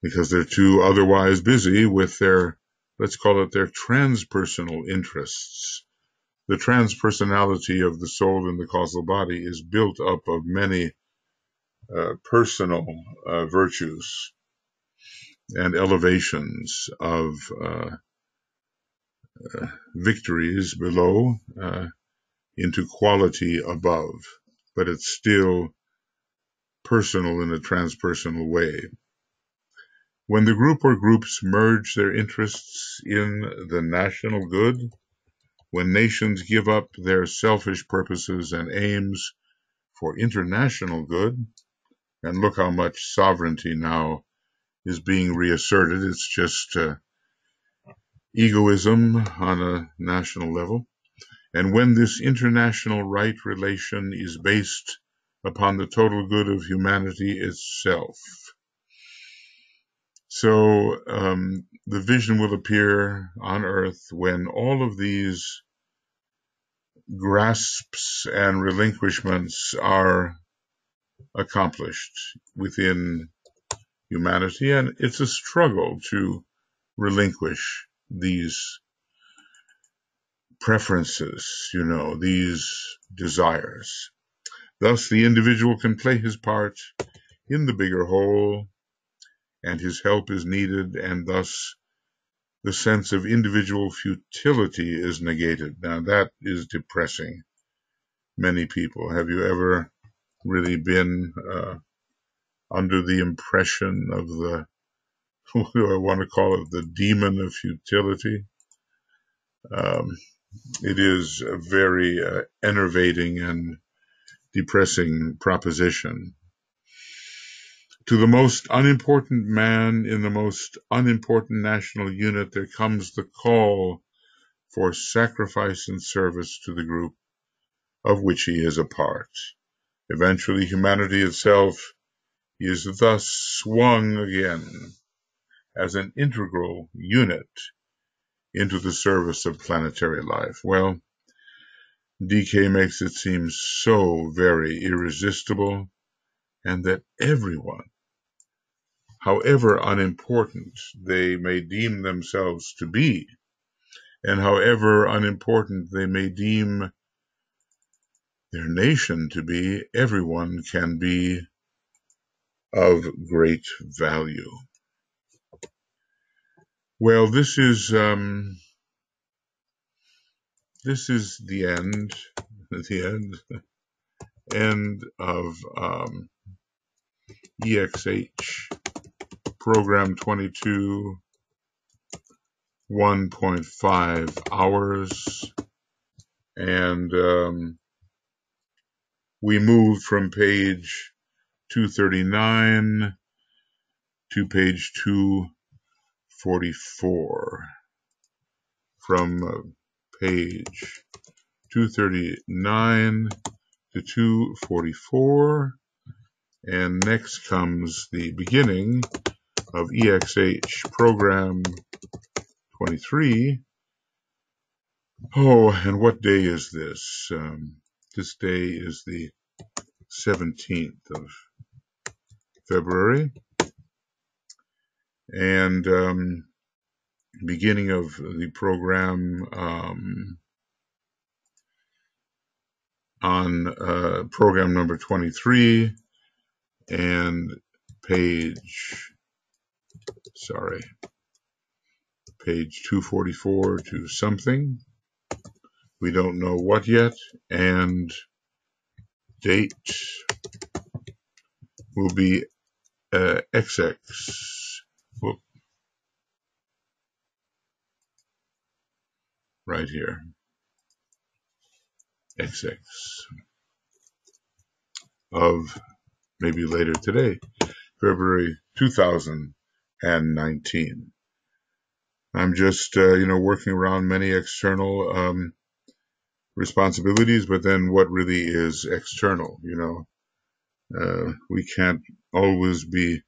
because they're too otherwise busy with their, let's call it, their transpersonal interests. The transpersonality of the soul in the causal body is built up of many personal virtues and elevations of victories below into quality above, but it's still personal in a transpersonal way. When the group or groups merge their interests in the national good, when nations give up their selfish purposes and aims for international good, and look how much sovereignty now is being reasserted, it's just egoism on a national level. And when this international right relation is based upon the total good of humanity itself. So the vision will appear on earth when all of these grasps and relinquishments are accomplished within humanity, and it's a struggle to relinquish these preferences, these desires. Thus, the individual can play his part in the bigger whole, and his help is needed, and thus the sense of individual futility is negated. Now, that is depressing many people. Have you ever really been under the impression of the, what do I want to call it, the demon of futility? It is a very enervating and depressing proposition. To the most unimportant man in the most unimportant national unit, there comes the call for sacrifice and service to the group of which he is a part. Eventually, humanity itself is thus swung again as an integral unit into the service of planetary life. Well, DK makes it seem so very irresistible, and that everyone, however unimportant they may deem themselves to be, and however unimportant they may deem their nation to be, everyone can be of great value. Well, this is the end of EXH program 22, 1.5 hours, and we moved from page 239 to page 244. From page 239 to 244, and next comes the beginning of EXH program 23. Oh, and what day is this? This day is the 17th of February, and beginning of the program on program number 23 and page 244 to something. We don't know what yet, and date will be XX. Whoop. Right here. XX of maybe later today, February 2019. I'm just, working around many external responsibilities, but then what really is external, we can't always be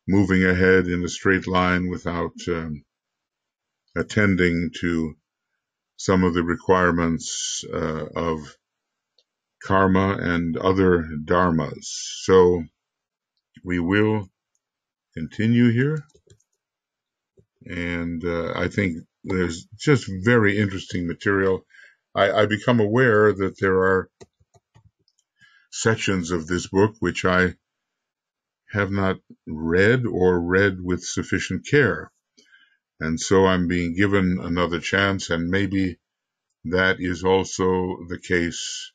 moving ahead in a straight line without attending to some of the requirements of karma and other dharmas. So we will continue here, and I think there's just very interesting material. I become aware that there are sections of this book which I have not read or read with sufficient care, and so I'm being given another chance, and maybe that is also the case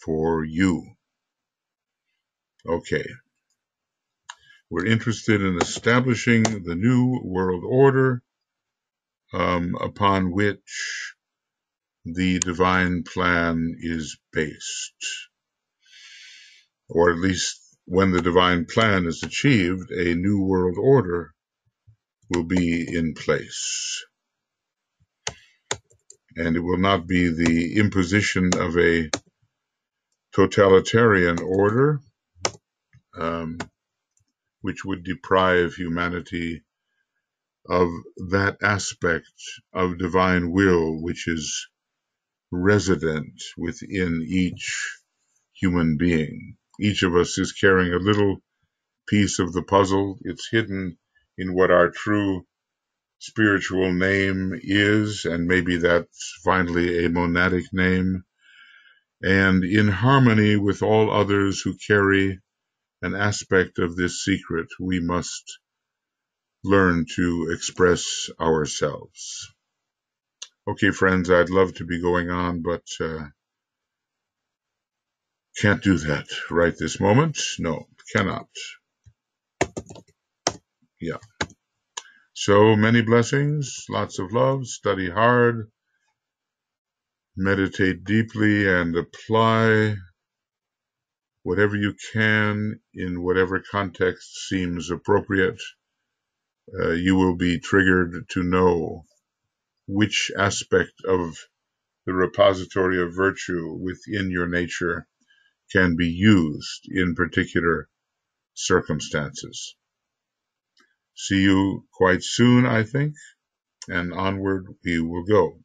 for you. Okay. We're interested in establishing the new world order upon which the divine plan is based. Or at least when the divine plan is achieved, a new world order will be in place. And it will not be the imposition of a totalitarian order, which would deprive humanity of that aspect of divine will which is resident within each human being. Each of us is carrying a little piece of the puzzle. It's hidden in what our true spiritual name is, and maybe that's finally a monadic name, and in harmony with all others who carry an aspect of this secret, we must learn to express ourselves. Okay, friends, I'd love to be going on, but can't do that right this moment. No, cannot. Yeah. So many blessings, lots of love, study hard, meditate deeply, and apply whatever you can in whatever context seems appropriate. You will be triggered to know which aspect of the repository of virtue within your nature can be used in particular circumstances. See you quite soon, I think, and onward we will go.